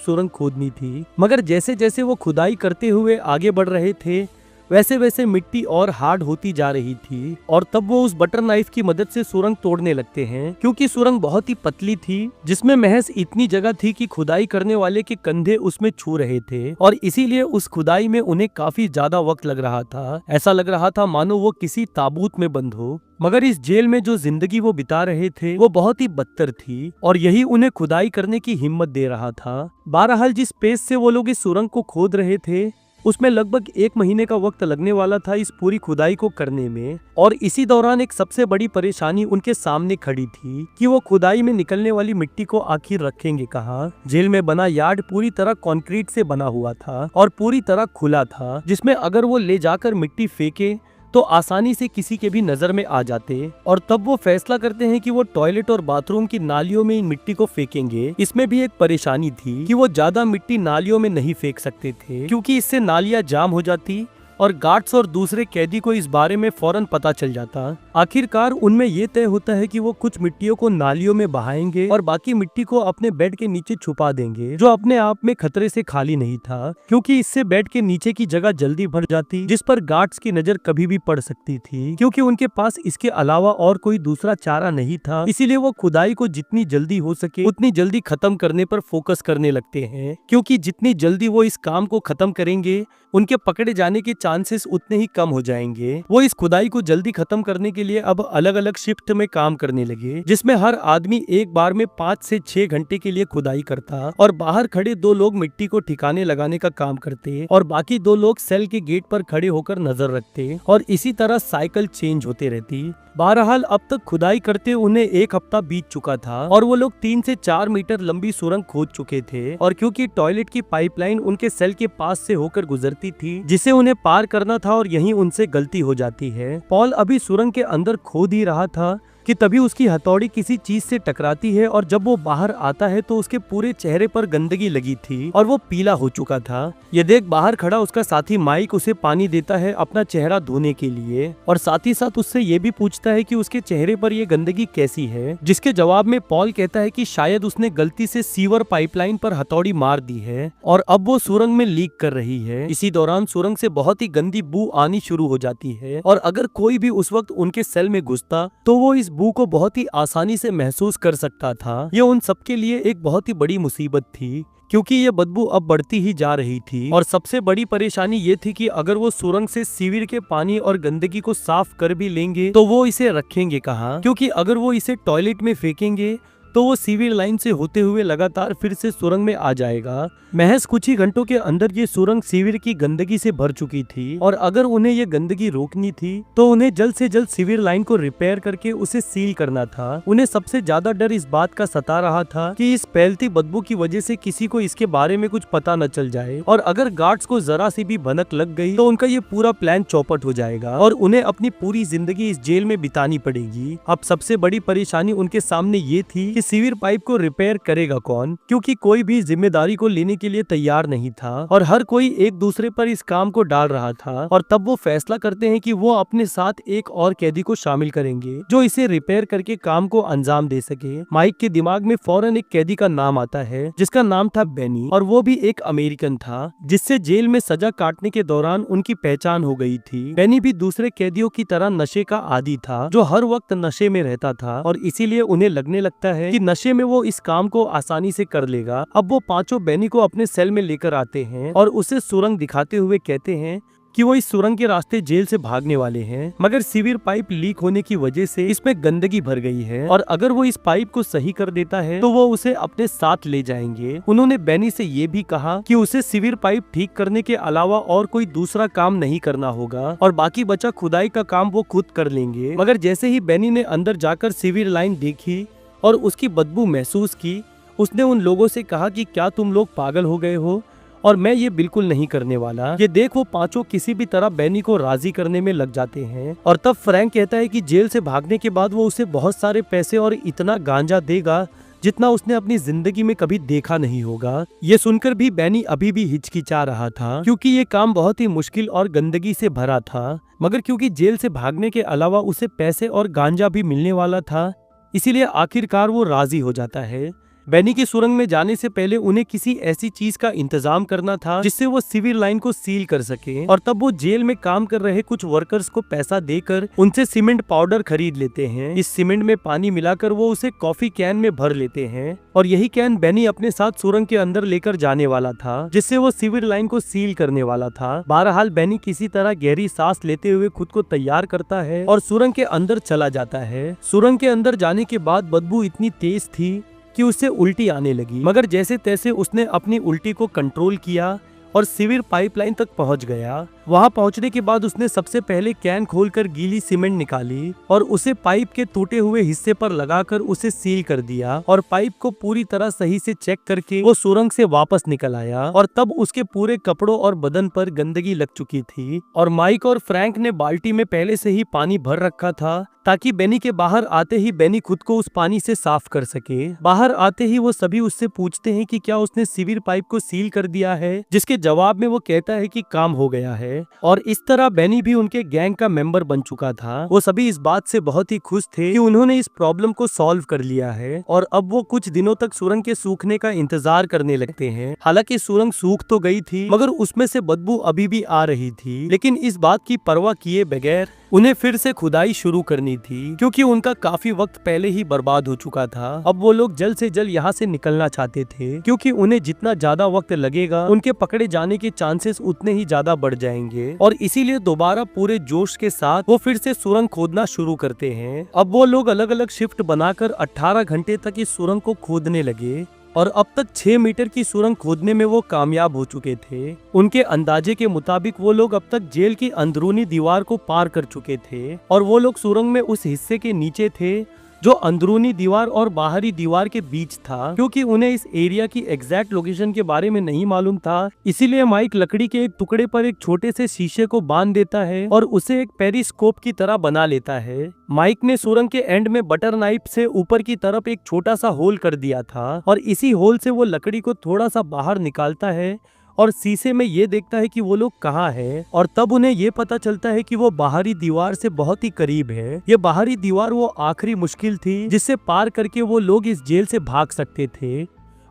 सुरंग खोदनी थी। मगर जैसे जैसे वो खुदाई करते हुए आगे बढ़ रहे थे वैसे वैसे मिट्टी और हार्ड होती जा रही थी और तब वो उस बटर नाइफ की मदद से सुरंग तोड़ने लगते हैं। क्योंकि सुरंग बहुत ही पतली थी जिसमें महज इतनी जगह थी कि खुदाई करने वाले के कंधे उसमें छू रहे थे और इसीलिए उस खुदाई में उन्हें काफी ज्यादा वक्त लग रहा था। ऐसा लग रहा था मानो वो किसी ताबूत में बंद हो। मगर इस जेल में जो जिंदगी वो बिता रहे थे वो बहुत ही बदतर थी और यही उन्हें खुदाई करने की हिम्मत दे रहा था। बहरहाल जिस पेस से वो लोग इस सुरंग को खोद रहे थे उसमें लगभग 1 महीने का वक्त लगने वाला था इस पूरी खुदाई को करने में। और इसी दौरान एक सबसे बड़ी परेशानी उनके सामने खड़ी थी कि वो खुदाई में निकलने वाली मिट्टी को आखिर रखेंगे कहाँ। जेल में बना यार्ड पूरी तरह कंक्रीट से बना हुआ था और पूरी तरह खुला था जिसमें अगर वो ले जाकर मिट्टी फेंके तो आसानी से किसी के भी नजर में आ जाते और तब वो फैसला करते हैं कि वो टॉयलेट और बाथरूम की नालियों में इन मिट्टी को फेंकेंगे। इसमें भी एक परेशानी थी कि वो ज्यादा मिट्टी नालियों में नहीं फेंक सकते थे क्योंकि इससे नालियां जाम हो जाती और गार्ड्स और दूसरे कैदी को इस बारे में फौरन पता चल जाता। आखिरकार उनमें ये तय होता है कि वो कुछ मिट्टियों को नालियों में बहाएंगे और बाकी मिट्टी को अपने बेड के नीचे छुपा देंगे जो अपने आप में खतरे से खाली नहीं था क्योंकि इससे बेड के नीचे की जगह जल्दी भर जाती जिस पर गार्ड्स की नजर कभी भी पड़ सकती थी। क्योंकि उनके पास इसके अलावा और कोई दूसरा चारा नहीं था इसीलिए वो खुदाई को जितनी जल्दी हो सके उतनी जल्दी खत्म करने पर फोकस करने लगते हैं क्योंकि जितनी जल्दी वो इस काम को खत्म करेंगे उनके पकड़े जाने के चांसेस उतने ही कम हो जाएंगे। वो इस खुदाई को जल्दी खत्म करने के लिए अब अलग अलग शिफ्ट में काम करने लगे जिसमें हर आदमी एक बार में 5 से 6 घंटे के लिए खुदाई करता और बाहर खड़े 2 लोग मिट्टी को ठिकाने लगाने का काम करते और बाकी 2 लोग सेल के गेट पर खड़े होकर नजर रखते और इसी तरह साइकिल चेंज होते रहती। बहरहाल अब तक खुदाई करते उन्हें 1 हफ्ता बीत चुका था और वो लोग 3 से 4 मीटर लंबी सुरंग खोद चुके थे और क्योंकि टॉयलेट की पाइपलाइन उनके सेल के पास से होकर गुजरती थी जिसे उन्हें पार करना था और यहीं उनसे गलती हो जाती है। पॉल अभी सुरंग के अंदर खोद ही रहा था कि तभी उसकी हथौड़ी किसी चीज से टकराती है और जब वो बाहर आता है तो उसके पूरे चेहरे पर गंदगी लगी थी और वो पीला हो चुका था। ये देख बाहर खड़ा उसका साथी माइक उसे पानी देता है अपना चेहरा धोने के लिए और साथ ही साथ उससे ये भी पूछता है कि उसके चेहरे पर ये गंदगी कैसी है, जिसके जवाब में पॉल कहता है कि शायद उसने गलती से सीवर पाइपलाइन पर हथौड़ी मार दी है और अब वो सुरंग में लीक कर रही है। इसी दौरान सुरंग से बहुत ही गंदी बू आनी शुरू हो जाती है और अगर कोई भी उस वक्त उनके सेल में घुसता तो वो इस बू को बहुत ही आसानी से महसूस कर सकता था। ये उन सबके लिए एक बहुत ही बड़ी मुसीबत थी क्योंकि ये बदबू अब बढ़ती ही जा रही थी और सबसे बड़ी परेशानी ये थी कि अगर वो सुरंग से सीवर के पानी और गंदगी को साफ कर भी लेंगे तो वो इसे रखेंगे कहाँ, क्योंकि अगर वो इसे टॉयलेट में फेंकेंगे तो वो सीवर लाइन से होते हुए लगातार फिर से सुरंग में आ जाएगा। महज कुछ ही घंटों के अंदर ये सुरंग सीवर की गंदगी से भर चुकी थी और अगर उन्हें ये गंदगी रोकनी थी तो उन्हें जल्द से जल्द सीवर लाइन को रिपेयर करके उसे सील करना था। उन्हें सबसे ज्यादा डर इस बात का सता रहा था कि इस फैलती बदबू की वजह से किसी को इसके बारे में कुछ पता न चल जाए और अगर गार्ड्स को जरा सी भी भनक लग गई तो उनका ये पूरा प्लान चौपट हो जाएगा और उन्हें अपनी पूरी जिंदगी इस जेल में बितानी पड़ेगी। अब सबसे बड़ी परेशानी उनके सामने ये थी कि सीवर पाइप को रिपेयर करेगा कौन, क्योंकि कोई भी जिम्मेदारी को लेने के लिए तैयार नहीं था और हर कोई एक दूसरे पर इस काम को डाल रहा था। और तब वो फैसला करते हैं कि वो अपने साथ एक और कैदी को शामिल करेंगे जो इसे रिपेयर करके काम को अंजाम दे सके। माइक के दिमाग में फौरन एक कैदी का नाम आता है जिसका नाम था बेनी और वो भी एक अमेरिकन था जिससे जेल में सजा काटने के दौरान उनकी पहचान हो गई थी। बेनी भी दूसरे कैदियों की तरह नशे का आदी था जो हर वक्त नशे में रहता था और इसीलिए उन्हें लगने लगता है कि नशे में वो इस काम को आसानी से कर लेगा। अब वो पांचों बेनी को अपने सेल में लेकर आते हैं और उसे सुरंग दिखाते हुए कहते हैं कि वो इस सुरंग के रास्ते जेल से भागने वाले हैं, मगर सीवर पाइप लीक होने की वजह से इसमें गंदगी भर गई है और अगर वो इस पाइप को सही कर देता है तो वो उसे अपने साथ ले जाएंगे। उन्होंने बेनी से ये भी कहा कि उसे सीवर पाइप ठीक करने के अलावा और कोई दूसरा काम नहीं करना होगा और बाकी बचा खुदाई का काम वो खुद कर लेंगे। मगर जैसे ही बेनी ने अंदर जाकर सीवर लाइन देखी और उसकी बदबू महसूस की, उसने उन लोगों से कहा कि क्या तुम लोग पागल हो गए हो और मैं ये बिल्कुल नहीं करने वाला। ये देख वो पांचों किसी भी तरह बेनी को राजी करने में लग जाते हैं और तब फ्रैंक कहता है कि जेल से भागने के बाद वो उसे बहुत सारे पैसे और इतना गांजा देगा जितना उसने अपनी जिंदगी में कभी देखा नहीं होगा। ये सुनकर भी बेनी अभी भी हिचकिचा रहा था क्योंकि ये काम बहुत ही मुश्किल और गंदगी से भरा था, मगर क्योंकि जेल से भागने के अलावा उसे पैसे और गांजा भी मिलने वाला था, इसीलिए आखिरकार वो राजी हो जाता है। बेनी की सुरंग में जाने से पहले उन्हें किसी ऐसी चीज का इंतजाम करना था जिससे वो सीवर लाइन को सील कर सके और तब वो जेल में काम कर रहे कुछ वर्कर्स को पैसा देकर उनसे सीमेंट पाउडर खरीद लेते हैं। इस सीमेंट में पानी मिलाकर वो उसे कॉफी कैन में भर लेते हैं और यही कैन बेनी अपने साथ सुरंग के अंदर लेकर जाने वाला था जिससे वो सीवर लाइन को सील करने वाला था। बहरहाल बेनी किसी तरह गहरी सांस लेते हुए खुद को तैयार करता है और सुरंग के अंदर चला जाता है। सुरंग के अंदर जाने के बाद बदबू इतनी तेज थी कि उसे उल्टी आने लगी, मगर जैसे तैसे उसने अपनी उल्टी को कंट्रोल किया और सीवर पाइपलाइन तक पहुंच गया। वहां पहुंचने के बाद उसने सबसे पहले कैन खोलकर गीली सीमेंट निकाली और उसे पाइप के टूटे हुए हिस्से पर लगाकर उसे सील कर दिया और पाइप को पूरी तरह सही से चेक करके वो सुरंग से वापस निकल आया और तब उसके पूरे कपड़ों और बदन पर गंदगी लग चुकी थी और माइक और फ्रैंक ने बाल्टी में पहले से ही पानी भर रखा था ताकि बेनी के बाहर आते ही बेनी खुद को उस पानी से साफ कर सके। बाहर आते ही वो सभी उससे पूछते हैं कि क्या उसने सीवर पाइप को सील कर दिया है, जिसके जवाब में वो कहता है कि काम हो गया है और इस तरह बेनी भी उनके गैंग का मेंबर बन चुका था। वो सभी इस बात से बहुत ही खुश थे कि उन्होंने इस प्रॉब्लम को सॉल्व कर लिया है और अब वो कुछ दिनों तक सुरंग के सूखने का इंतजार करने लगते हैं। हालांकि सुरंग सूख तो गई थी मगर उसमें से बदबू अभी भी आ रही थी, लेकिन इस बात की परवाह किए बगैर उन्हें फिर से खुदाई शुरू करनी थी क्योंकि उनका काफी वक्त पहले ही बर्बाद हो चुका था। अब वो लोग जल्द से जल्द यहाँ से निकलना चाहते थे क्योंकि उन्हें जितना ज्यादा वक्त लगेगा उनके पकड़े जाने के चांसेस उतने ही ज्यादा बढ़ जाएंगे और इसीलिए दोबारा पूरे जोश के साथ वो फिर से सुरंग खोदना शुरू करते हैं। अब वो लोग अलग अलग शिफ्ट बनाकर 18 घंटे तक इस सुरंग को खोदने लगे और अब तक 6 मीटर की सुरंग खोदने में वो कामयाब हो चुके थे। उनके अंदाजे के मुताबिक वो लोग अब तक जेल की अंदरूनी दीवार को पार कर चुके थे और वो लोग सुरंग में उस हिस्से के नीचे थे जो अंदरूनी दीवार और बाहरी दीवार के बीच था। क्योंकि उन्हें इस एरिया की एग्जैक्ट लोकेशन के बारे में नहीं मालूम था, इसीलिए माइक लकड़ी के एक टुकड़े पर एक छोटे से शीशे को बांध देता है और उसे एक पेरिस्कोप की तरह बना लेता है। माइक ने सुरंग के एंड में बटर नाइफ से ऊपर की तरफ एक छोटा सा होल कर दिया था और इसी होल से वो लकड़ी को थोड़ा सा बाहर निकालता है और शीशे में ये देखता है कि वो लोग कहाँ हैं और तब उन्हें ये पता चलता है कि वो बाहरी दीवार से बहुत ही करीब है। ये बाहरी दीवार वो आखिरी मुश्किल थी जिससे पार करके वो लोग इस जेल से भाग सकते थे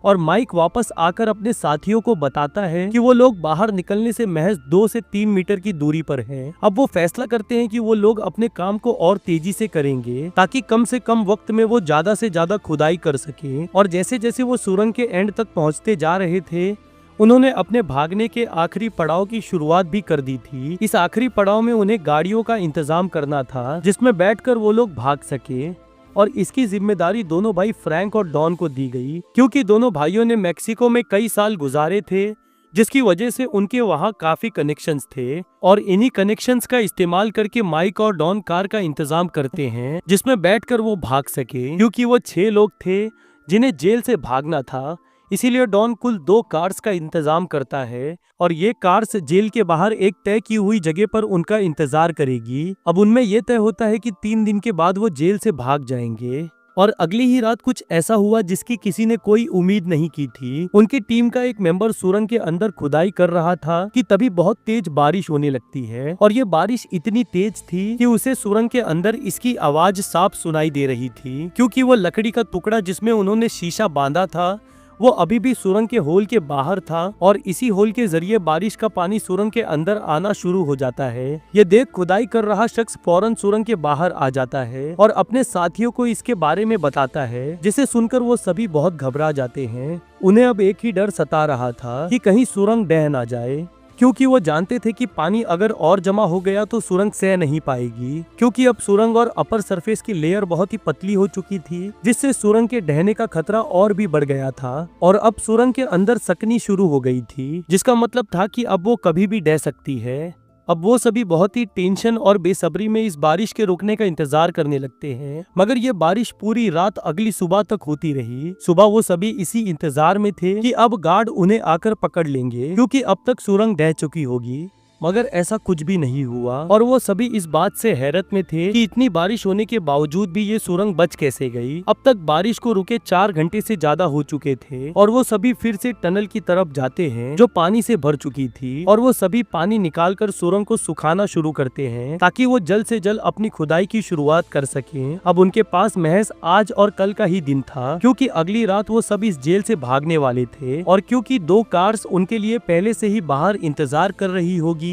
और माइक वापस आकर अपने साथियों को बताता है कि वो लोग बाहर निकलने से महज 2 से 3 मीटर की दूरी पर हैं। अब वो फैसला करते हैं कि वो लोग अपने काम को और तेजी से करेंगे ताकि कम से कम वक्त में वो ज्यादा से ज्यादा खुदाई कर सके। और जैसे जैसे वो सुरंग के एंड तक पहुँचते जा रहे थे उन्होंने अपने भागने के आखिरी पड़ाव की शुरुआत भी कर दी थी। इस आखिरी पड़ाव में उन्हें गाड़ियों का इंतजाम करना था जिसमें बैठकर वो लोग भाग सके और इसकी जिम्मेदारी दोनों भाई फ्रैंक और डॉन को दी गई क्योंकि दोनों भाइयों ने मेक्सिको में कई साल गुजारे थे जिसकी वजह से उनके वहां काफी कनेक्शंस थे और इन्हीं कनेक्शंस का इस्तेमाल करके माइक और डॉन कार का इंतजाम करते हैं जिसमें बैठकर वो भाग सके। क्योंकि वो 6 लोग थे जिन्हें जेल से भागना था, इसीलिए डॉन कुल 2 कार्स का इंतजाम करता है और ये कार्स जेल के बाहर एक तय की हुई जगह पर उनका इंतजार करेगी। अब उनमें यह तय होता है कि 3 दिन के बाद वो जेल से भाग जाएंगे और अगली ही रात कुछ ऐसा हुआ जिसकी किसी ने कोई उम्मीद नहीं की थी। उनकी टीम का एक मेंबर सुरंग के अंदर खुदाई कर रहा था कि तभी बहुत तेज बारिश होने लगती है और ये बारिश इतनी तेज थी कि उसे सुरंग के अंदर इसकी आवाज साफ सुनाई दे रही थी क्योंकि वो लकड़ी का टुकड़ा जिसमें उन्होंने शीशा बांधा था वो अभी भी सुरंग के होल के बाहर था और इसी होल के जरिए बारिश का पानी सुरंग के अंदर आना शुरू हो जाता है। ये देख खुदाई कर रहा शख्स फौरन सुरंग के बाहर आ जाता है और अपने साथियों को इसके बारे में बताता है, जिसे सुनकर वो सभी बहुत घबरा जाते हैं। उन्हें अब एक ही डर सता रहा था कि कहीं सुरंग ढह ना जाए क्योंकि वो जानते थे कि पानी अगर और जमा हो गया तो सुरंग सह नहीं पाएगी, क्योंकि अब सुरंग और अपर सरफेस की लेयर बहुत ही पतली हो चुकी थी, जिससे सुरंग के ढहने का खतरा और भी बढ़ गया था। और अब सुरंग के अंदर सकनी शुरू हो गई थी, जिसका मतलब था कि अब वो कभी भी ढह सकती है। अब वो सभी बहुत ही टेंशन और बेसब्री में इस बारिश के रुकने का इंतजार करने लगते हैं, मगर ये बारिश पूरी रात अगली सुबह तक होती रही। सुबह वो सभी इसी इंतजार में थे कि अब गार्ड उन्हें आकर पकड़ लेंगे, क्योंकि अब तक सुरंग ढह चुकी होगी। मगर ऐसा कुछ भी नहीं हुआ और वो सभी इस बात से हैरत में थे कि इतनी बारिश होने के बावजूद भी ये सुरंग बच कैसे गई। अब तक बारिश को रुके 4 घंटे से ज्यादा हो चुके थे और वो सभी फिर से टनल की तरफ जाते हैं जो पानी से भर चुकी थी, और वो सभी पानी निकालकर सुरंग को सुखाना शुरू करते हैं ताकि वो जल्द से जल्द अपनी खुदाई की शुरुआत कर सकें। अब उनके पास महज आज और कल का ही दिन था, क्योंकि अगली रात वो सब इस जेल से भागने वाले थे, और क्योंकि 2 कार्स उनके लिए पहले से ही बाहर इंतजार कर रही होगी,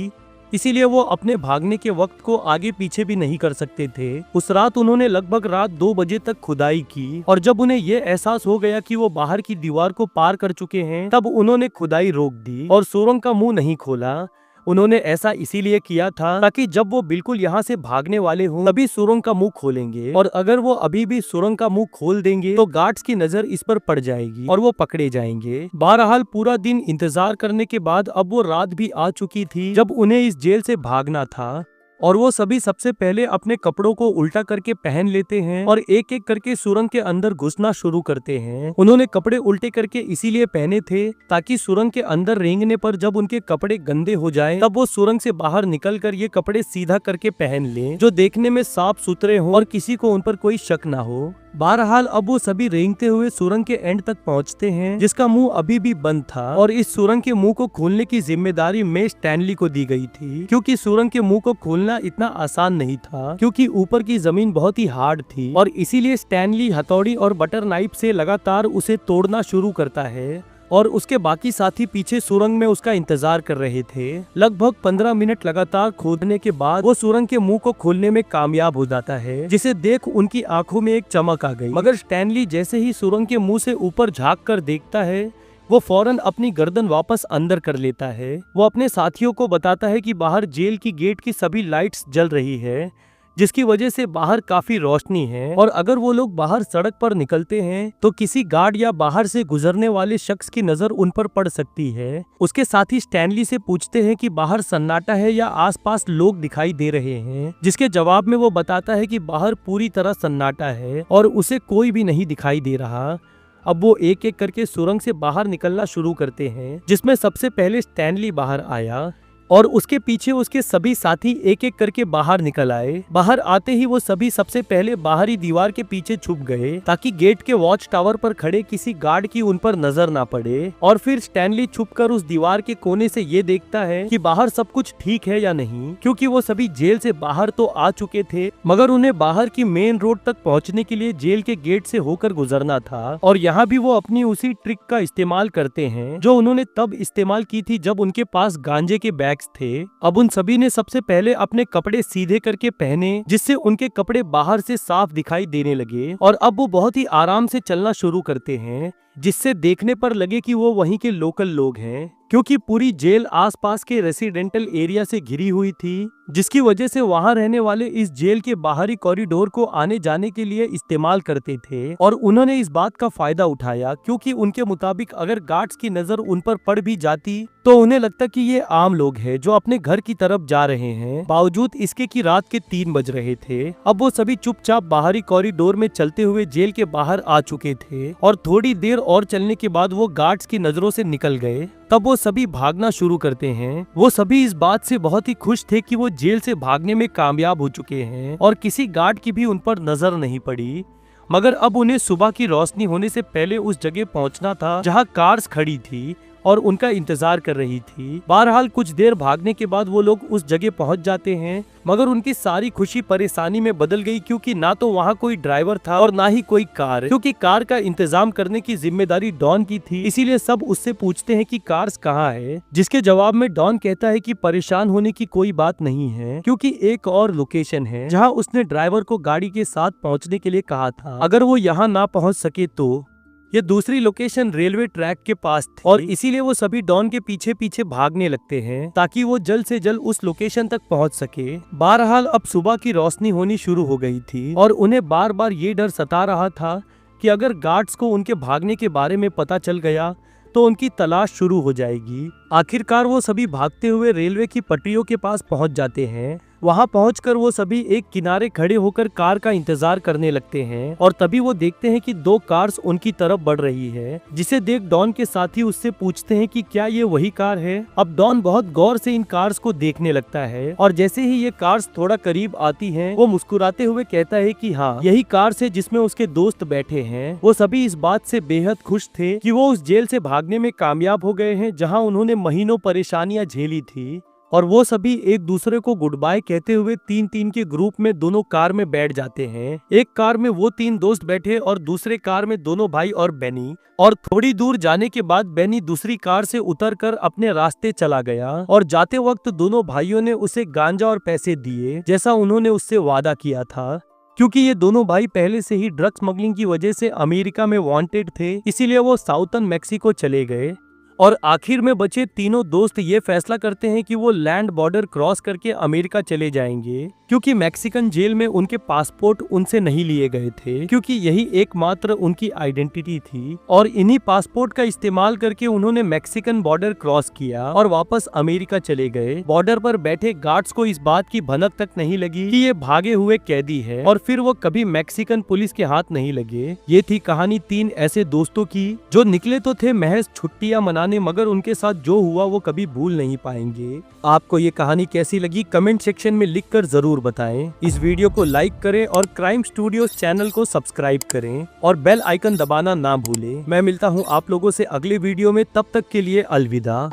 इसीलिए वो अपने भागने के वक्त को आगे पीछे भी नहीं कर सकते थे। उस रात उन्होंने लगभग रात 2 बजे तक खुदाई की, और जब उन्हें ये एहसास हो गया कि वो बाहर की दीवार को पार कर चुके हैं, तब उन्होंने खुदाई रोक दी और सुरंग का मुंह नहीं खोला। उन्होंने ऐसा इसीलिए किया था ताकि जब वो बिल्कुल यहाँ से भागने वाले हों तभी सुरंग का मुंह खोलेंगे, और अगर वो अभी भी सुरंग का मुंह खोल देंगे तो गार्ड्स की नजर इस पर पड़ जाएगी और वो पकड़े जाएंगे। बहरहाल पूरा दिन इंतजार करने के बाद अब वो रात भी आ चुकी थी जब उन्हें इस जेल से भागना था, और वो सभी सबसे पहले अपने कपड़ों को उल्टा करके पहन लेते हैं और एक एक करके सुरंग के अंदर घुसना शुरू करते हैं। उन्होंने कपड़े उल्टे करके इसीलिए पहने थे ताकि सुरंग के अंदर रेंगने पर जब उनके कपड़े गंदे हो जाएं, तब वो सुरंग से बाहर निकलकर ये कपड़े सीधा करके पहन लें, जो देखने में साफ सुथरे हों और किसी को उन पर कोई शक ना हो। बहरहाल अब वो सभी रेंगते हुए सुरंग के एंड तक पहुंचते हैं, जिसका मुंह अभी भी बंद था, और इस सुरंग के मुंह को खोलने की जिम्मेदारी में स्टैनली को दी गई थी, क्योंकि सुरंग के मुंह को खोलना इतना आसान नहीं था, क्योंकि ऊपर की जमीन बहुत ही हार्ड थी, और इसीलिए स्टैनली हथौड़ी और बटर नाइफ से लगातार उसे तोड़ना शुरू करता है, और उसके बाकी साथी पीछे सुरंग में उसका इंतजार कर रहे थे। लगभग 15 मिनट लगातार खोदने के बाद वो सुरंग के मुंह को खोलने में कामयाब हो जाता है, जिसे देख उनकी आंखों में एक चमक आ गई। मगर स्टैनली जैसे ही सुरंग के मुंह से ऊपर झांक कर देखता है, वो फौरन अपनी गर्दन वापस अंदर कर लेता है। वो अपने साथियों को बताता है कि बाहर जेल की गेट की सभी लाइट्स जल रही है, जिसकी वजह से बाहर काफी रोशनी है, और अगर वो लोग बाहर सड़क पर निकलते हैं तो किसी गार्ड या बाहर से गुजरने वाले शख्स की नजर उन पर पड़ सकती है। उसके साथी स्टैनली से पूछते हैं कि बाहर सन्नाटा है या आसपास लोग दिखाई दे रहे हैं, जिसके जवाब में वो बताता है कि बाहर पूरी तरह सन्नाटा है और उसे कोई भी नहीं दिखाई दे रहा। अब वो एक एक करके सुरंग से बाहर निकलना शुरू करते हैं, जिसमें सबसे पहले स्टैनली बाहर आया और उसके पीछे उसके सभी साथी एक एक करके बाहर निकल आए। बाहर आते ही वो सभी सबसे पहले बाहरी दीवार के पीछे छुप गए ताकि गेट के वॉच टावर पर खड़े किसी गार्ड की उन पर नजर ना पड़े। और फिर स्टैनली छुपकर उस दीवार के कोने से ये देखता है कि बाहर सब कुछ ठीक है या नहीं, क्योंकि वो सभी जेल से बाहर तो आ चुके थे, मगर उन्हें बाहर की मेन रोड तक पहुंचने के लिए जेल के गेट से होकर गुजरना था। और यहाँ भी वो अपनी उसी ट्रिक का इस्तेमाल करते हैं जो उन्होंने तब इस्तेमाल की थी जब उनके पास गांजे के बैग्स थे। अब उन सभी ने सबसे पहले अपने कपड़े सीधे करके पहने, जिससे उनके कपड़े बाहर से साफ दिखाई देने लगे, और अब वो बहुत ही आराम से चलना शुरू करते हैं, जिससे देखने पर लगे कि वो वहीं के लोकल लोग हैं, क्योंकि पूरी जेल आसपास के रेसिडेंटल एरिया से घिरी हुई थी, जिसकी वजह से वहां रहने वाले इस जेल के बाहरी कॉरिडोर को आने जाने के लिए इस्तेमाल करते थे। और उन्होंने इस बात का फायदा उठाया, क्योंकि उनके मुताबिक अगर गार्ड्स की नजर उन पर पड़ भी जाती तो उन्हें लगता कि ये आम लोग हैं जो अपने घर की तरफ जा रहे हैं, बावजूद इसके कि रात के 3 बज रहे थे। अब वो सभी चुपचाप बाहरी कॉरिडोर में चलते हुए जेल के बाहर आ चुके थे, और थोड़ी देर और चलने के बाद वो गार्ड्स की नजरों से निकल गए। तब वो सभी भागना शुरू करते हैं। वो सभी इस बात से बहुत ही खुश थे कि वो जेल से भागने में कामयाब हो चुके हैं और किसी गार्ड की भी उन पर नजर नहीं पड़ी। मगर अब उन्हें सुबह की रोशनी होने से पहले उस जगह पहुंचना था जहां कार्स खड़ी थी और उनका इंतजार कर रही थी। बहरहाल कुछ देर भागने के बाद वो लोग उस जगह पहुंच जाते हैं, मगर उनकी सारी खुशी परेशानी में बदल गई, क्योंकि ना तो वहाँ कोई ड्राइवर था और ना ही कोई कार, क्योंकि कार का इंतजाम करने की जिम्मेदारी डॉन की थी। इसीलिए सब उससे पूछते हैं कि कार्स कहाँ है, जिसके जवाब में डॉन कहता है कि परेशान होने की कोई बात नहीं है, क्योंकि एक और लोकेशन है जहाँ उसने ड्राइवर को गाड़ी के साथ पहुँचने के लिए कहा था। अगर वो यहाँ ना पहुँच सके तो ये दूसरी लोकेशन रेलवे ट्रैक के पास थी और इसीलिए वो सभी डॉन के पीछे पीछे भागने लगते हैं ताकि वो जल्द से जल्द उस लोकेशन तक पहुंच सके। बहरहाल अब सुबह की रोशनी होनी शुरू हो गई थी और उन्हें बार बार ये डर सता रहा था कि अगर गार्ड्स को उनके भागने के बारे में पता चल गया तो उनकी तलाश शुरू हो जाएगी। आखिरकार वो सभी भागते हुए रेलवे की पटरियों के पास पहुंच जाते हैं। वहां पहुंचकर वो सभी एक किनारे खड़े होकर कार का इंतजार करने लगते हैं और तभी वो देखते हैं कि दो कार्स उनकी तरफ बढ़ रही है, जिसे देख डॉन के साथी उससे पूछते हैं कि क्या ये वही कार है। अब डॉन बहुत गौर से इन कार्स को देखने लगता है और जैसे ही ये कार्स थोड़ा करीब आती हैं, वो मुस्कुराते हुए कहता है कि हाँ, यही कार है जिसमें उसके दोस्त बैठे हैं। वो सभी इस बात से बेहद खुश थे कि वो उस जेल से भागने में कामयाब हो गए हैं जहाँ उन्होंने महीनों परेशानियां झेली थी। और वो सभी एक दूसरे को गुड बाय कहते हुए 3-3 के ग्रुप में दोनों कार में बैठ जाते हैं। एक कार में वो 3 दोस्त बैठे और दूसरे कार में दोनों भाई और बेनी। और थोड़ी दूर जाने के बाद बेनी दूसरी कार से उतरकर अपने रास्ते चला गया और जाते वक्त दोनों भाइयों ने उसे गांजा और पैसे दिए जैसा उन्होंने उससे वादा किया था। क्योंकि ये दोनों भाई पहले से ही ड्रग स्मगलिंग की वजह से अमेरिका में वांटेड थे, इसीलिए वो साउथर्न मैक्सिको चले गए। और आखिर में बचे तीनों दोस्त ये फैसला करते हैं कि वो लैंड बॉर्डर क्रॉस करके अमेरिका चले जाएंगे, क्योंकि मैक्सिकन जेल में उनके पासपोर्ट उनसे नहीं लिए गए थे, क्योंकि यही एकमात्र उनकी आइडेंटिटी थी। और इन्हीं पासपोर्ट का इस्तेमाल करके उन्होंने मैक्सिकन बॉर्डर क्रॉस किया और वापस अमेरिका चले गए। बॉर्डर पर बैठे गार्ड्स को इस बात की भनक तक नहीं लगी कि ये भागे हुए कैदी है और फिर वो कभी मैक्सिकन पुलिस के हाथ नहीं लगे। ये थी कहानी 3 ऐसे दोस्तों की जो निकले तो थे महज छुट्टियां मनाने, मगर उनके साथ जो हुआ वो कभी भूल नहीं पाएंगे। आपको ये कहानी कैसी लगी कमेंट सेक्शन में लिखकर जरूर बताएं। इस वीडियो को लाइक करें और क्राइम स्टूडियोज चैनल को सब्सक्राइब करें और बेल आइकन दबाना ना भूलें। मैं मिलता हूँ आप लोगों से अगले वीडियो में, तब तक के लिए अलविदा।